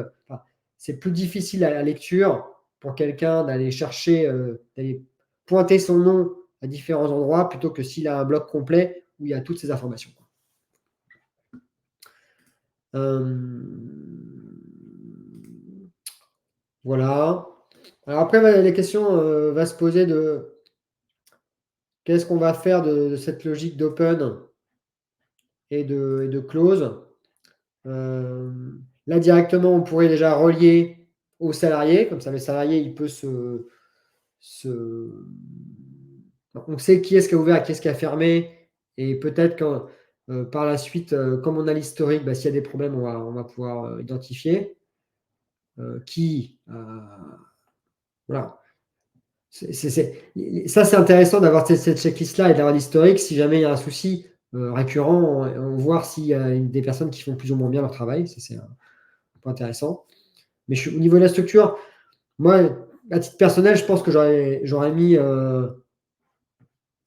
C'est plus difficile à la lecture pour quelqu'un d'aller chercher, d'aller pointer son nom à différents endroits plutôt que s'il a un bloc complet où il y a toutes ces informations. Voilà. Alors après, les questions vont se poser de qu'est-ce qu'on va faire de cette logique d'open et de close. Là, directement, on pourrait déjà relier aux salariés. Comme ça, le salarié, il peut on sait qui est-ce qui a ouvert, qui est-ce qui a fermé. Et peut-être que par la suite, comme on a l'historique, s'il y a des problèmes, on va pouvoir identifier qui. Voilà. Ça, c'est intéressant d'avoir cette checklist-là et d'avoir l'historique. Si jamais il y a un souci récurrent, on voit s'il y a des personnes qui font plus ou moins bien leur travail. Ça, c'est un point intéressant. Mais au niveau de la structure, moi, à titre personnel, je pense que j'aurais mis.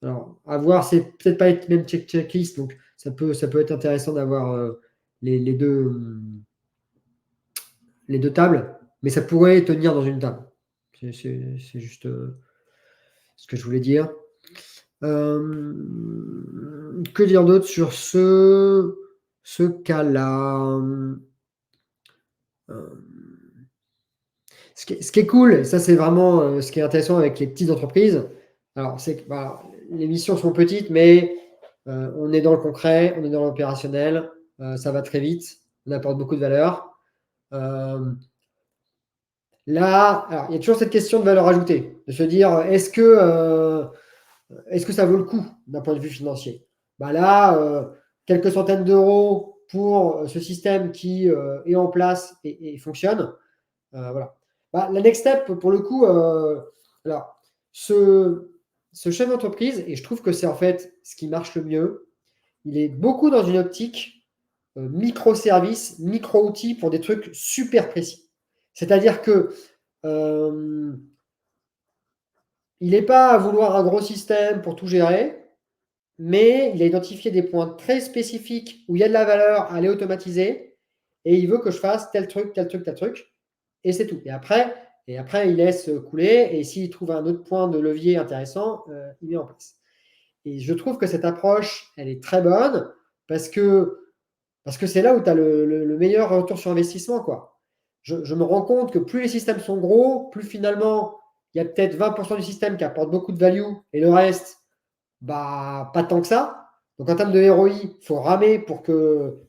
Alors, à voir, c'est peut-être pas être même checklist, donc ça peut être intéressant d'avoir les deux tables, mais ça pourrait tenir dans une table. C'est juste ce que je voulais dire. Que dire d'autre sur ce cas-là? Ce qui est cool, et ça c'est vraiment ce qui est intéressant avec les petites entreprises, alors c'est que les missions sont petites, mais on est dans le concret, on est dans l'opérationnel, ça va très vite, on apporte beaucoup de valeur. Là, alors, il y a toujours cette question de valeur ajoutée, de se dire est-ce que ça vaut le coup d'un point de vue financier? Là, quelques centaines d'euros pour ce système qui est en place et fonctionne. Voilà. La next step, pour le coup, alors, ce chef d'entreprise, et je trouve que c'est en fait ce qui marche le mieux, il est beaucoup dans une optique microservice, micro-outils pour des trucs super précis. C'est-à-dire que il n'est pas à vouloir un gros système pour tout gérer, mais il a identifié des points très spécifiques où il y a de la valeur à aller automatiser, et il veut que je fasse tel truc, tel truc, tel truc, et c'est tout. Et après, il laisse couler, et s'il trouve un autre point de levier intéressant, il met en place. Et je trouve que cette approche, elle est très bonne, parce que c'est là où tu as le meilleur retour sur investissement, quoi. Je me rends compte que plus les systèmes sont gros, plus finalement, il y a peut-être 20% du système qui apporte beaucoup de value, et le reste, pas tant que ça. Donc en termes de ROI, il faut ramer pour qu'il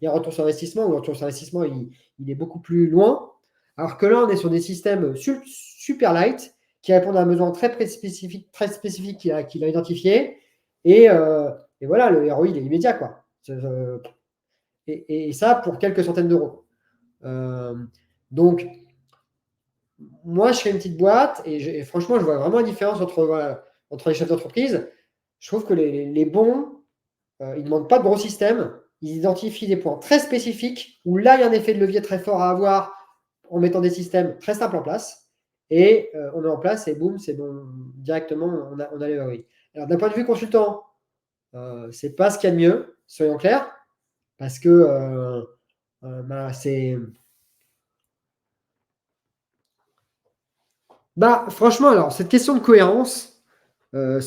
y ait un retour sur investissement, ou le retour sur investissement, il est beaucoup plus loin. Alors que là, on est sur des systèmes super light qui répondent à un besoin très spécifique qu'il a identifié. Et voilà, le ROI, il est immédiat, quoi. Et ça, pour quelques centaines d'euros. Donc, moi, je fais une petite boîte et franchement, je vois vraiment la différence entre les chefs d'entreprise. Je trouve que les bons, ils ne demandent pas de gros systèmes. Ils identifient des points très spécifiques où là, il y a un effet de levier très fort à avoir en mettant des systèmes très simples en place. Et on met en place et boum, c'est bon, directement, on a les ROI. Alors, d'un point de vue consultant, c'est pas ce qu'il y a de mieux, soyons clairs, parce que c'est. Franchement, alors, cette question de cohérence, pose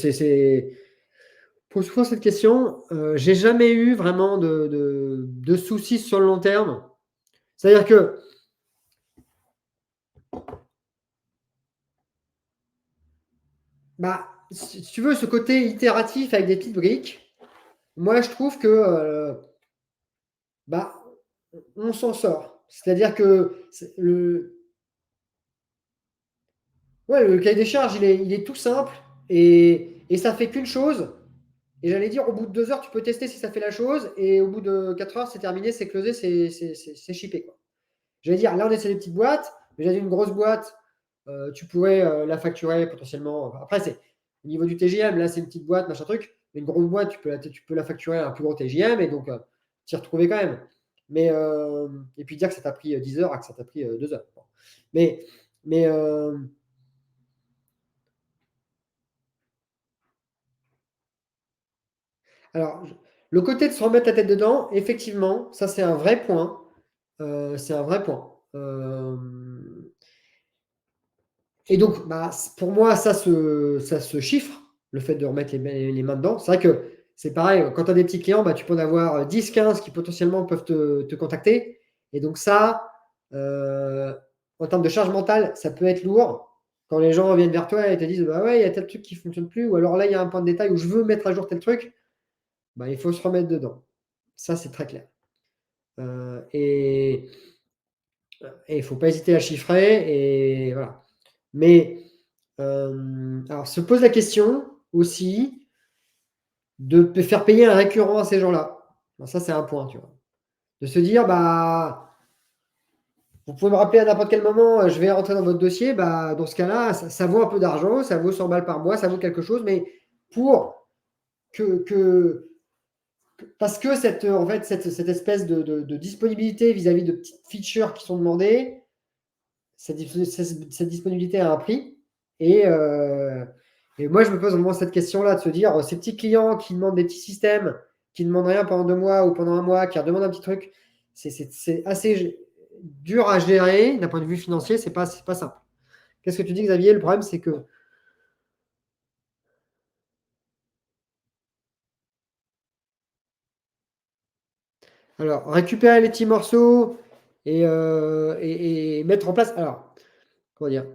souvent cette question. J'ai jamais eu vraiment de soucis sur le long terme. C'est-à-dire que si tu veux, ce côté itératif avec des petites briques, moi, je trouve que bah, on s'en sort. C'est-à-dire que ouais, le cahier des charges, il est tout simple et ça fait qu'une chose. Et j'allais dire, au bout de 2 heures, tu peux tester si ça fait la chose. Et au bout de 4 heures, c'est terminé, c'est closé, c'est shippé, quoi. J'allais dire, là, on essaie des petites boîtes. Mais j'ai dit, une grosse boîte, tu pourrais la facturer potentiellement. Après, c'est au niveau du TGM, là, c'est une petite boîte, machin truc. Mais une grosse boîte, tu peux la facturer à un plus gros TGM et donc t'y retrouver quand même. Mais, et puis dire que ça t'a pris 10 heures et que ça t'a pris 2 heures. Bon. Mais, mais alors, le côté de se remettre la tête dedans, effectivement, ça c'est un vrai point. C'est un vrai point. Et donc, bah, pour moi, ça se chiffre, le fait de remettre les mains dedans. C'est vrai que c'est pareil, quand tu as des petits clients, bah, tu peux en avoir 10, 15 qui potentiellement peuvent te contacter. Et donc ça, en termes de charge mentale, ça peut être lourd. Quand les gens viennent vers toi et te disent, bah ouais, il y a tel truc qui ne fonctionne plus, ou alors là, il y a un point de détail où je veux mettre à jour tel truc, bah, il faut se remettre dedans. Ça, c'est très clair. Et il ne faut pas hésiter à chiffrer. Et voilà. Mais alors, se pose la question aussi de faire payer un récurrent à ces gens-là. Alors ça, c'est un point, tu vois. De se dire, bah, vous pouvez me rappeler à n'importe quel moment, je vais rentrer dans votre dossier. Bah, dans ce cas-là, ça vaut un peu d'argent, ça vaut 100 balles par mois, ça vaut quelque chose, mais pour que parce que en fait, cette espèce de disponibilité vis-à-vis de petites features qui sont demandées, cette disponibilité a un prix. Et, et moi, je me pose vraiment cette question-là, de se dire, ces petits clients qui demandent des petits systèmes, qui ne demandent rien pendant 2 mois ou pendant un mois, qui redemandent un petit truc, c'est assez dur à gérer d'un point de vue financier, c'est pas simple. Qu'est-ce que tu dis, Xavier? Le problème, c'est que alors, récupérer les petits morceaux et mettre en place. Alors, comment dire?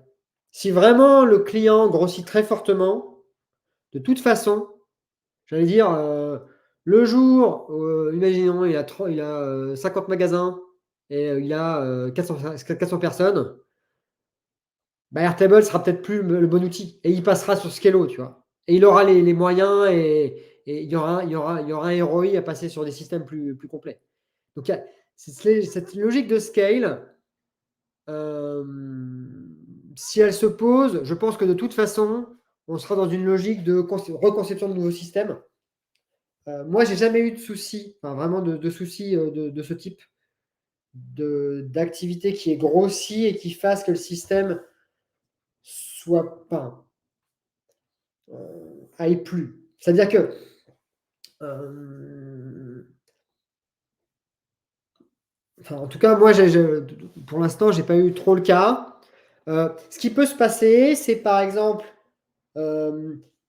Si vraiment le client grossit très fortement, de toute façon, j'allais dire, le jour, imaginons, il a 50 magasins et il a 400 personnes, bah, Airtable sera peut-être plus le bon outil et il passera sur Scalo, tu vois. Et il aura les moyens et il y aura un ROI à passer sur des systèmes plus complets. Donc, il y a cette logique de scale, si elle se pose, je pense que de toute façon, on sera dans une logique de reconception de nouveaux systèmes. Moi, j'ai jamais eu de soucis, enfin, vraiment de soucis de ce type d'activité qui est grossie et qui fasse que le système soit pas aille plus. C'est-à-dire que enfin, en tout cas, moi, pour l'instant, j'ai pas eu trop le cas. Ce qui peut se passer, c'est par exemple,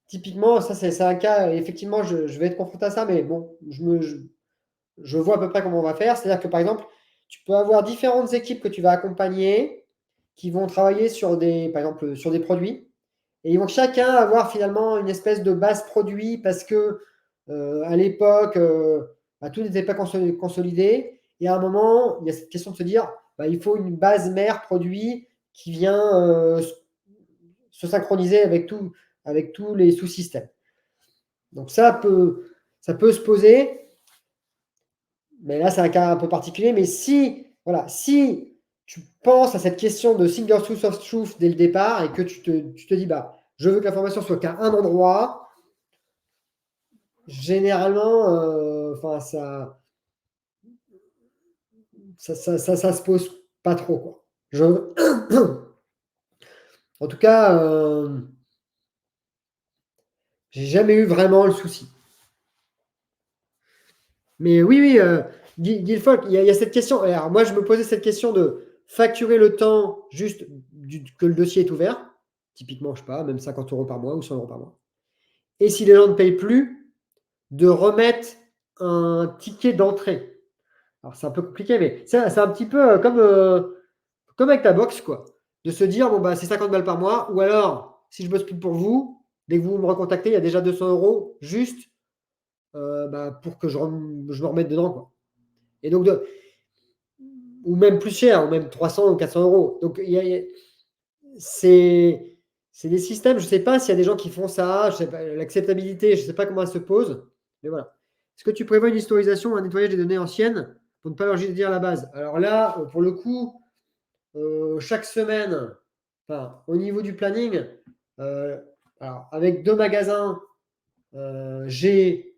typiquement, ça c'est un cas, effectivement, je vais être confronté à ça, mais bon, je vois à peu près comment on va faire. C'est-à-dire que par exemple, tu peux avoir différentes équipes que tu vas accompagner qui vont travailler sur par exemple, sur des produits. Et ils vont chacun avoir finalement une espèce de base produit parce que à l'époque, bah, tout n'était pas consolidé. Et à un moment, il y a cette question de se dire, bah, il faut une base mère produit qui vient se synchroniser avec tous les sous-systèmes. Donc ça peut se poser. Mais là, c'est un cas un peu particulier. Mais voilà, si tu penses à cette question de single source of truth dès le départ et que tu te dis, bah, je veux que l'information soit qu'à un endroit, généralement, enfin, ça se pose pas trop, quoi. En tout cas, j'ai jamais eu vraiment le souci. Mais oui, oui, Guilford, il y a cette question. Alors, moi, je me posais cette question de facturer le temps juste que le dossier est ouvert. Typiquement, je sais pas, même 50 euros par mois ou 100 euros par mois. Et si les gens ne payent plus, de remettre un ticket d'entrée. Alors, c'est un peu compliqué, mais c'est un petit peu comme avec ta box, quoi. De se dire, bon, bah, c'est 50 balles par mois. Ou alors, si je bosse plus pour vous, dès que vous me recontactez, il y a déjà 200 euros juste pour que je me remette dedans, quoi. Et donc, ou même plus cher, ou même 300 ou 400 euros. Donc, c'est des systèmes, je ne sais pas s'il y a des gens qui font ça, je sais pas, l'acceptabilité, je ne sais pas comment elle se pose, mais voilà. Est-ce que tu prévois une historisation ou un nettoyage des données anciennes pour ne pas leur dire à la base? Alors là, pour le coup, chaque semaine, enfin, au niveau du planning, alors, avec 2 magasins, j'ai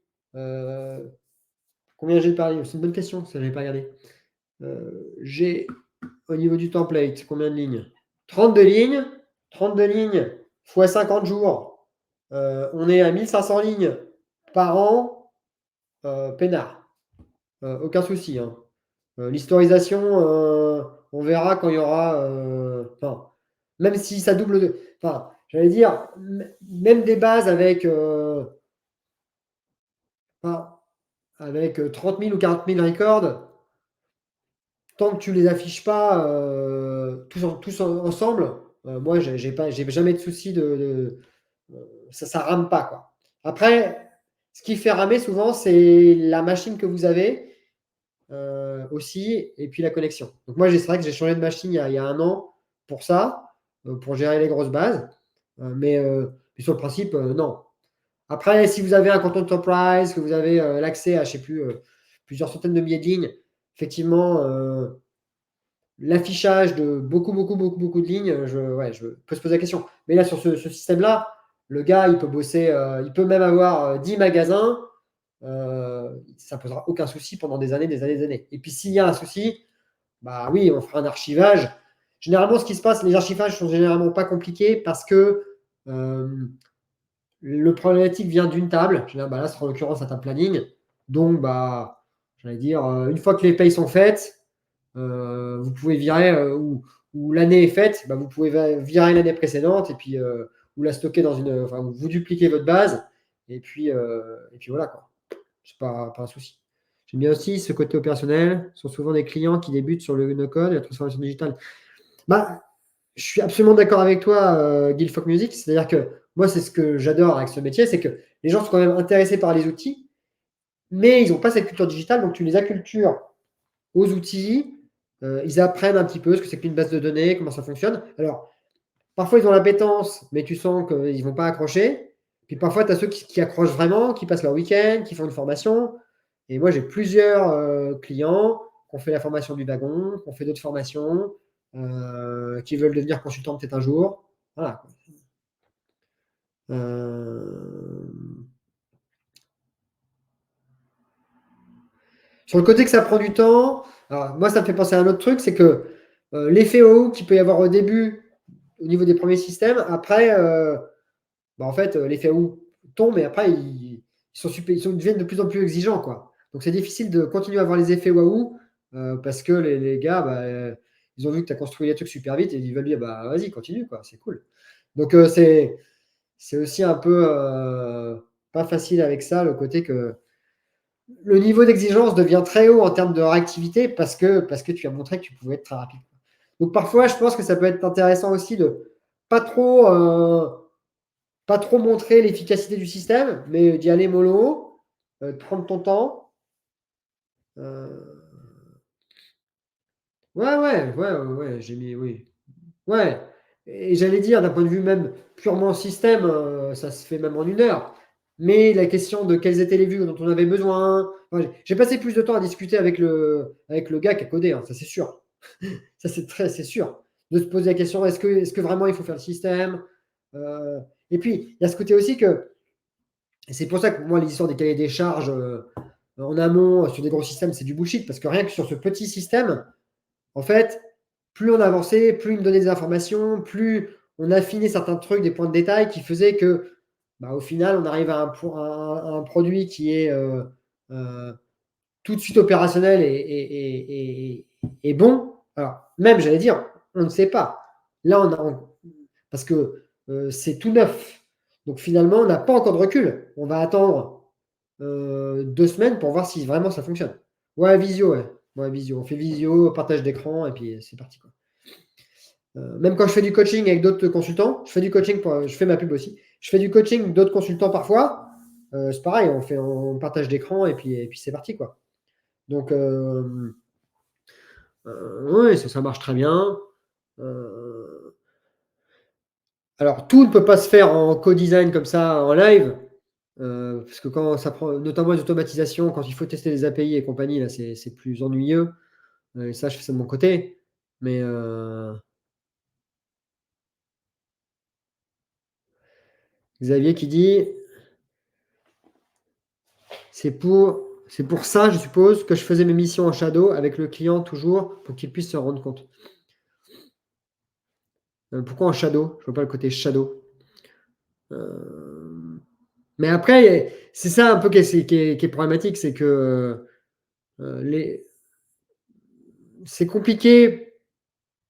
combien j'ai parlé? C'est une bonne question, ça, je n'avais pas regardé. J'ai au niveau du template, combien de lignes? 32 lignes. 32 lignes fois 50 jours. On est à 1500 lignes par an, peinard. Aucun souci, hein. L'historisation, on verra quand il y aura. Enfin, même si ça double de. Enfin, j'allais dire, même des bases avec 30 000 ou 40 000 records, tant que tu les affiches pas tous ensemble, moi, j'ai jamais de souci ça rame pas, quoi. Après, ce qui fait ramer souvent, c'est la machine que vous avez aussi, et puis la connexion. Donc moi, c'est vrai que j'ai changé de machine il y a 1 an pour ça, pour gérer les grosses bases. Mais sur le principe, non. Après, si vous avez un compte enterprise, que vous avez l'accès à, je sais plus, plusieurs centaines de milliers de lignes, effectivement, l'affichage de beaucoup de lignes, je peux se poser la question. Mais là, sur ce système-là, le gars, il peut bosser, il peut même avoir 10 magasins, ça posera aucun souci pendant des années, des années, des années. Et puis, s'il y a un souci, bah oui, on fera un archivage. Généralement, ce qui se passe, les archivages sont généralement pas compliqués parce que le problématique vient d'une table. Là, c'est en l'occurrence un table planning. Donc, j'allais dire, une fois que les payes sont faites, vous pouvez virer, ou l'année est faite, vous pouvez virer l'année précédente et puis ou la stocker enfin, vous dupliquez votre base et puis voilà, quoi. C'est pas un souci. J'aime bien aussi ce côté opérationnel. Ce sont souvent des clients qui débutent sur le no-code et la transformation digitale. Je suis absolument d'accord avec toi, Guild Folk Music. C'est-à-dire que moi, c'est ce que j'adore avec ce métier, c'est que les gens sont quand même intéressés par les outils, mais ils n'ont pas cette culture digitale, donc tu les accultures aux outils, ils apprennent un petit peu ce que c'est qu'une base de données, comment ça fonctionne. Alors, parfois, ils ont l'appétence, mais tu sens qu'ils ne vont pas accrocher. Puis parfois, tu as ceux qui accrochent vraiment, qui passent leur week-end, qui font une formation. Et moi, j'ai plusieurs clients qui ont fait la formation du wagon, qui ont fait d'autres formations, qui veulent devenir consultants peut-être un jour. Voilà. Sur le côté que ça prend du temps, alors moi, ça me fait penser à un autre truc, c'est que l'effet haut qu'il peut y avoir au début, au niveau des premiers systèmes, après, en fait, l'effet haut tombe et après, ils deviennent de plus en plus exigeants, quoi. Donc, c'est difficile de continuer à avoir les effets waouh parce que les gars, ils ont vu que tu as construit les trucs super vite et ils veulent dire, vas-y, continue, quoi, c'est cool. Donc, c'est aussi un peu pas facile avec ça, le côté que le niveau d'exigence devient très haut en termes de réactivité parce que tu as montré que tu pouvais être très rapide. Donc parfois, je pense que ça peut être intéressant aussi de pas trop, pas trop montrer l'efficacité du système, mais d'y aller mollo, de prendre ton temps. Ouais, j'ai mis, oui. Ouais. Et j'allais dire, d'un point de vue même purement système, ça se fait même en 1 heure. Mais la question de quelles étaient les vues dont on avait besoin. Enfin, j'ai passé plus de temps à discuter avec le gars qu'à coder, hein, ça c'est sûr. Ça c'est sûr. De se poser la question, est-ce que vraiment il faut faire le système? Et puis, il y a ce côté aussi que, et c'est pour ça que pour moi, les histoires des cahiers des charges en amont sur des gros systèmes, c'est du bullshit. Parce que rien que sur ce petit système, en fait, plus on avançait, plus il me donnait des informations, plus on affinait certains trucs, des points de détail qui faisaient que, au final, on arrive à un produit qui est tout de suite opérationnel et bon. Alors, même, j'allais dire, on ne sait pas. Là, parce que c'est tout neuf. Donc, finalement, on n'a pas encore de recul. On va attendre 2 semaines pour voir si vraiment ça fonctionne. Ouais, visio, ouais. Ouais, visio. On fait visio, partage d'écran, et puis c'est parti, quoi. Même quand je fais du coaching avec d'autres consultants, je fais du coaching je fais ma pub aussi. Je fais du coaching d'autres consultants parfois. c'est pareil, on partage d'écran et puis c'est parti, quoi. Donc, oui, ça marche très bien. Alors, tout ne peut pas se faire en co-design comme ça, en live, parce que quand ça prend, notamment les automatisations, quand il faut tester les API et compagnie, là, c'est plus ennuyeux. Et ça, je fais ça de mon côté. Mais Xavier qui dit, c'est pour ça, je suppose, que je faisais mes missions en shadow avec le client toujours pour qu'il puisse se rendre compte. Pourquoi en shadow? Je vois pas le côté shadow. Mais après, c'est ça un peu qui est problématique, c'est que c'est compliqué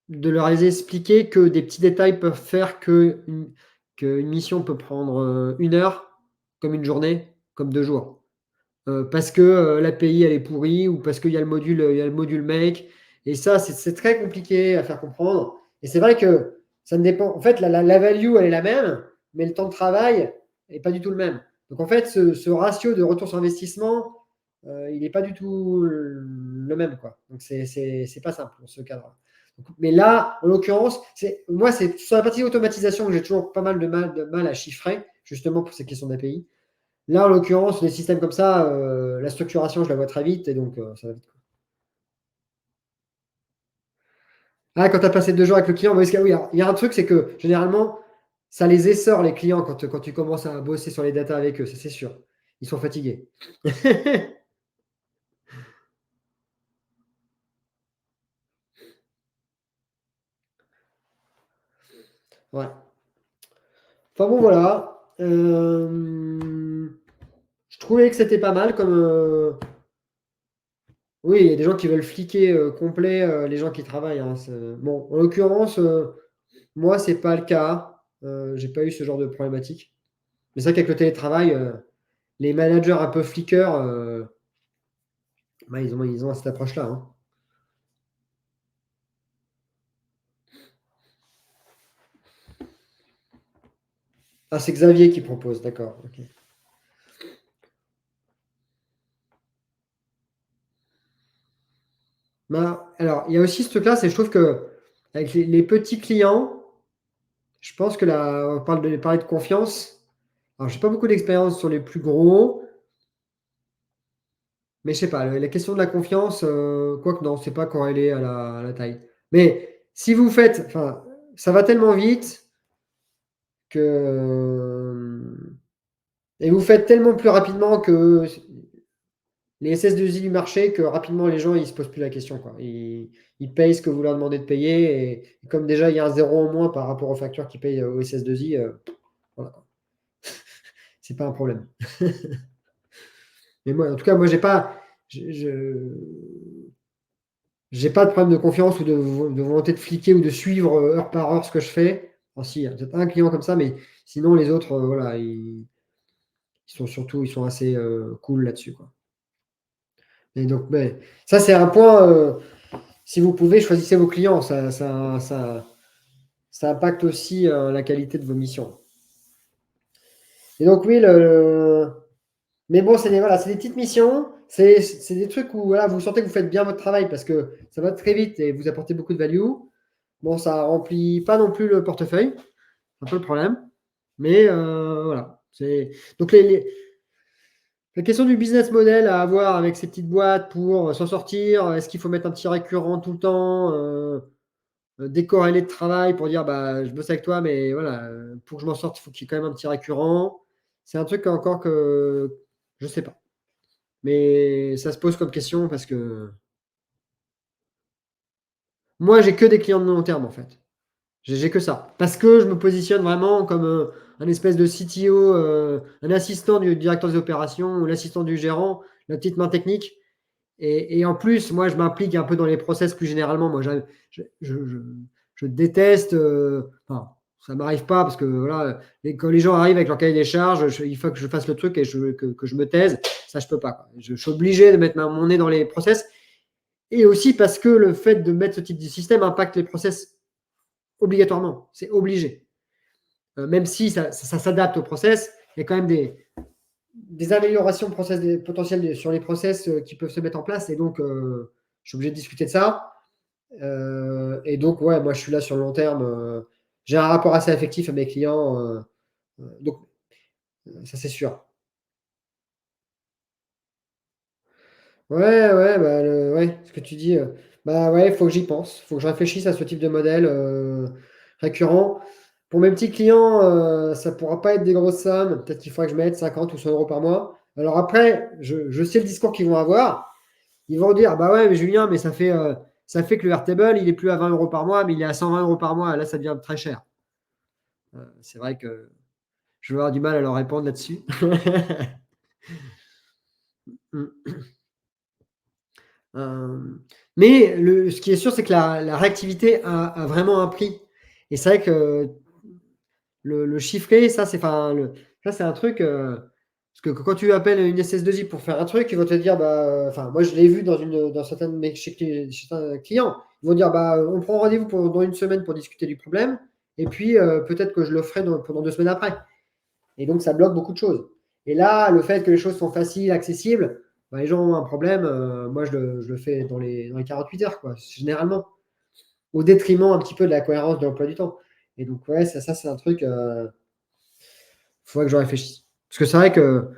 de leur expliquer que des petits détails peuvent faire qu'une mission peut prendre 1 heure, comme une journée, comme 2 jours. Parce que l'API elle est pourrie ou parce qu'il y a le module make. Et ça, c'est très compliqué à faire comprendre. Et c'est vrai que ça ne dépend. En fait, la value, elle est la même, mais le temps de travail n'est pas du tout le même. Donc en fait, ce ratio de retour sur investissement, il n'est pas du tout le même, quoi. Donc c'est pas simple dans ce cadre-là. Mais là, en l'occurrence, moi, c'est sur la partie automatisation que j'ai toujours pas mal de mal à chiffrer, justement pour ces questions d'API. Là, en l'occurrence, les systèmes comme ça, la structuration, je la vois très vite et donc ça va vite. Ah, quand tu as passé 2 jours avec le client, oui, alors, il y a un truc, c'est que généralement, ça les essore les clients quand tu commences à bosser sur les datas avec eux, ça c'est sûr. Ils sont fatigués. Ouais. Enfin bon, voilà. Je trouvais que c'était pas mal comme. Oui, il y a des gens qui veulent fliquer complet les gens qui travaillent, hein, bon, en l'occurrence, moi, c'est pas le cas. J'ai pas eu ce genre de problématique. Mais c'est vrai qu'avec le télétravail, les managers un peu fliqueurs, bah, ils ont cette approche-là, hein. Ah, c'est Xavier qui propose, d'accord. Ok. Bah, alors, il y a aussi ce truc-là, c'est je trouve que avec les petits clients, je pense que là, on parler de confiance. Alors, j'ai pas beaucoup d'expérience sur les plus gros, mais je sais pas, la question de la confiance, quoique non, c'est pas corrélé à la taille. Mais si vous faites, enfin, ça va tellement vite que et vous faites tellement plus rapidement que les SS2I du marché que rapidement les gens ils se posent plus la question, quoi. Ils payent ce que vous leur demandez de payer et comme déjà il y a un zéro en moins par rapport aux factures qu'ils payent au SS2I, voilà, c'est pas un problème. Mais moi, en tout cas, moi j'ai pas de problème de confiance ou de volonté de fliquer ou de suivre heure par heure ce que je fais. Enfin, si, il y a peut-être un client comme ça, mais sinon les autres, voilà, ils sont assez cool là-dessus, quoi. Et donc, mais, ça c'est un point. Si vous pouvez, choisissez vos clients. Ça impacte aussi la qualité de vos missions. Et donc, oui, mais bon, voilà, c'est des petites missions. C'est des trucs où voilà, vous sentez que vous faites bien votre travail parce que ça va très vite et vous apportez beaucoup de value. Bon, ça remplit pas non plus le portefeuille. C'est un peu le problème. Mais voilà. Donc, la question du business model à avoir avec ces petites boîtes pour s'en sortir, est-ce qu'il faut mettre un petit récurrent tout le temps décorrélé de travail pour dire bah, je bosse avec toi, mais voilà, pour que je m'en sorte, il faut qu'il y ait quand même un petit récurrent. C'est un truc encore que je sais pas. Mais ça se pose comme question parce que moi, j'ai que des clients de long terme en fait. J'ai que ça. Parce que je me positionne vraiment comme un espèce de CTO, un assistant du directeur des opérations ou l'assistant du gérant, la petite main technique. Et en plus, moi, je m'implique un peu dans les process plus généralement. Moi, je déteste. Enfin, ça m'arrive pas parce que voilà, quand les gens arrivent avec leur cahier des charges, il faut que je fasse le truc et que je me taise. Ça, je peux pas, quoi. Je suis obligé de mettre mon nez dans les process. Et aussi parce que le fait de mettre ce type de système impacte les process obligatoirement. C'est obligé. Même si ça s'adapte au process, il y a quand même des améliorations potentielles sur les process qui peuvent se mettre en place. Et donc, je suis obligé de discuter de ça. Et donc, ouais, moi, je suis là sur le long terme. J'ai un rapport assez affectif à mes clients. Donc, ça, c'est sûr. Ouais, ouais, bah, ouais, ce que tu dis, bah, ouais, il faut que j'y pense. Il faut que je réfléchisse à ce type de modèle récurrent. Pour mes petits clients, ça pourra pas être des grosses sommes. Peut-être qu'il faudrait que je mette 50 ou 100 euros par mois. Alors après, je sais le discours qu'ils vont avoir. Ils vont dire, bah ouais, mais Julien, mais ça fait que le Airtable, il est plus à 20 euros par mois, mais il est à 120 euros par mois. Là, ça devient très cher. C'est vrai que je vais avoir du mal à leur répondre là-dessus. Mm. Euh, mais ce qui est sûr, c'est que la réactivité a vraiment un prix. Et c'est vrai que le chiffrer, ça, ça, c'est un truc. Parce que quand tu appelles une SS2I pour faire un truc, ils vont te dire, bah, enfin, moi, je l'ai vu dans certains de chez certains clients. Ils vont dire, bah, on prend rendez-vous dans une semaine pour discuter du problème. Et puis, peut-être que je le ferai pendant 2 semaines après. Et donc, ça bloque beaucoup de choses. Et là, le fait que les choses sont faciles, accessibles, bah, les gens ont un problème. Moi, je le fais dans les 48 heures, quoi, généralement. Au détriment un petit peu de la cohérence de l'emploi du temps. Et donc, ouais, ça c'est un truc. Il faudrait que je réfléchisse. Parce que c'est vrai que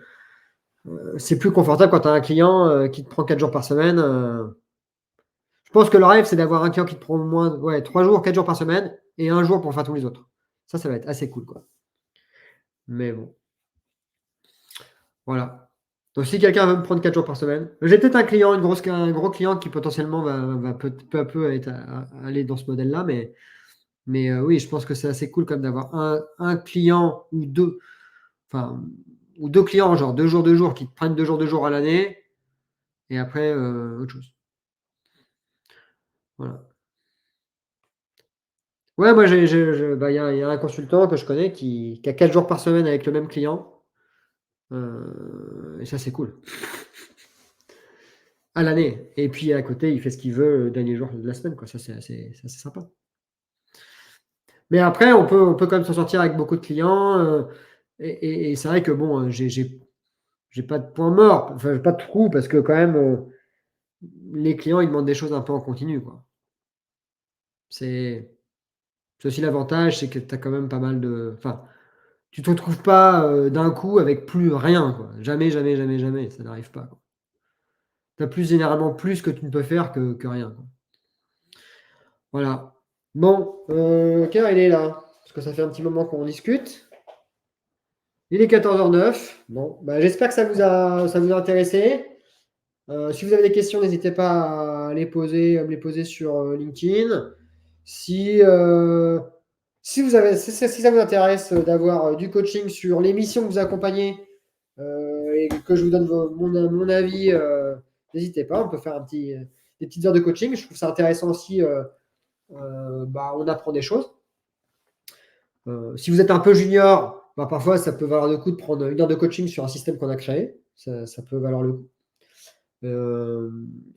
c'est plus confortable quand tu as un client qui te prend 4 jours par semaine. Je pense que le rêve, c'est d'avoir un client qui te prend moins, ouais, 3 jours, 4 jours par semaine et un jour pour faire tous les autres. Ça va être assez cool, quoi. Mais bon, voilà. Donc, si quelqu'un veut me prendre 4 jours par semaine, j'ai peut-être un gros client qui potentiellement va peu à peu aller dans ce modèle-là. Mais oui, je pense que c'est assez cool comme d'avoir un client ou deux, enfin, ou deux clients, genre 2 jours, qui te prennent 2 jours à l'année. Et après, autre chose. Voilà. Ouais, moi, bah, il y a un consultant que je connais qui a 4 jours par semaine avec le même client. Et ça, c'est cool. À l'année. Et puis, à côté, il fait ce qu'il veut le dernier jour de la semaine, quoi. Ça, c'est assez sympa. Mais après, on peut quand même s'en sortir avec beaucoup de clients. Et c'est vrai que bon, j'ai pas de point mort, enfin, j'ai pas de trou parce que quand même, les clients, ils demandent des choses un peu en continu, quoi. C'est c'est aussi l'avantage, c'est que tu as quand même pas mal de. Enfin, tu te retrouves pas d'un coup avec plus rien, quoi. Jamais, jamais, jamais, jamais. Ça n'arrive pas, quoi. Tu as généralement plus que tu ne peux faire que rien, quoi. Voilà. Bon, quelle heure il est là? Parce que ça fait un petit moment qu'on discute. Il est 14h09. Bon, bah, j'espère que ça vous a intéressé. Si vous avez des questions, n'hésitez pas à me les poser sur LinkedIn. Si, si ça vous intéresse d'avoir du coaching sur les missions que vous accompagnez et que je vous donne mon avis, n'hésitez pas. On peut faire des petites heures de coaching. Je trouve ça intéressant aussi. Bah, on apprend des choses. Si vous êtes un peu junior, bah, parfois ça peut valoir le coup de prendre une heure de coaching sur un système qu'on a créé. Ça peut valoir le coup.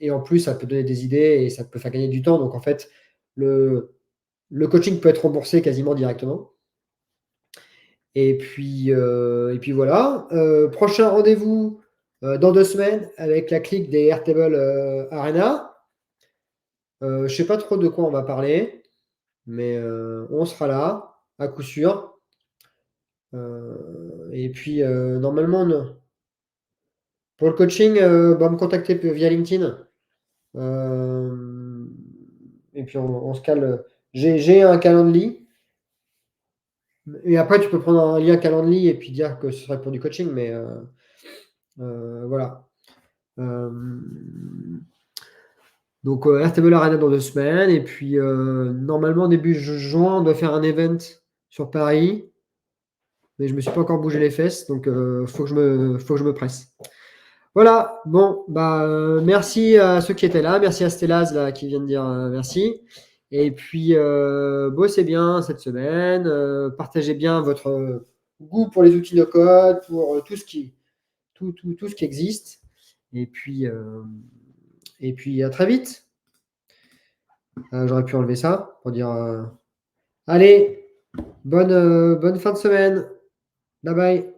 Et en plus, ça peut donner des idées et ça peut faire gagner du temps. Donc en fait, le coaching peut être remboursé quasiment directement. Et puis voilà. Prochain rendez-vous dans 2 semaines avec la clique des Airtable Arena. Je ne sais pas trop de quoi on va parler, mais on sera là, à coup sûr. Et puis normalement, pour le coaching, bah, me contacter via LinkedIn. Euh, et puis on se cale. J'ai un Calendly. Et après, tu peux prendre un lien Calendly et puis dire que ce serait pour du coaching, mais voilà. Euh, donc, Airtable Arena dans 2 semaines. Et puis, normalement, début juin, on doit faire un event sur Paris. Mais je me suis pas encore bougé les fesses, donc faut que je me presse. Voilà, bon, bah, merci à ceux qui étaient là. Merci à Stellaz là, qui vient de dire merci. Et puis, bossez bien cette semaine. Partagez bien votre goût pour les outils no code, pour tout ce qui existe. Et puis à très vite. J'aurais pu enlever ça pour dire allez, bonne fin de semaine. Bye bye.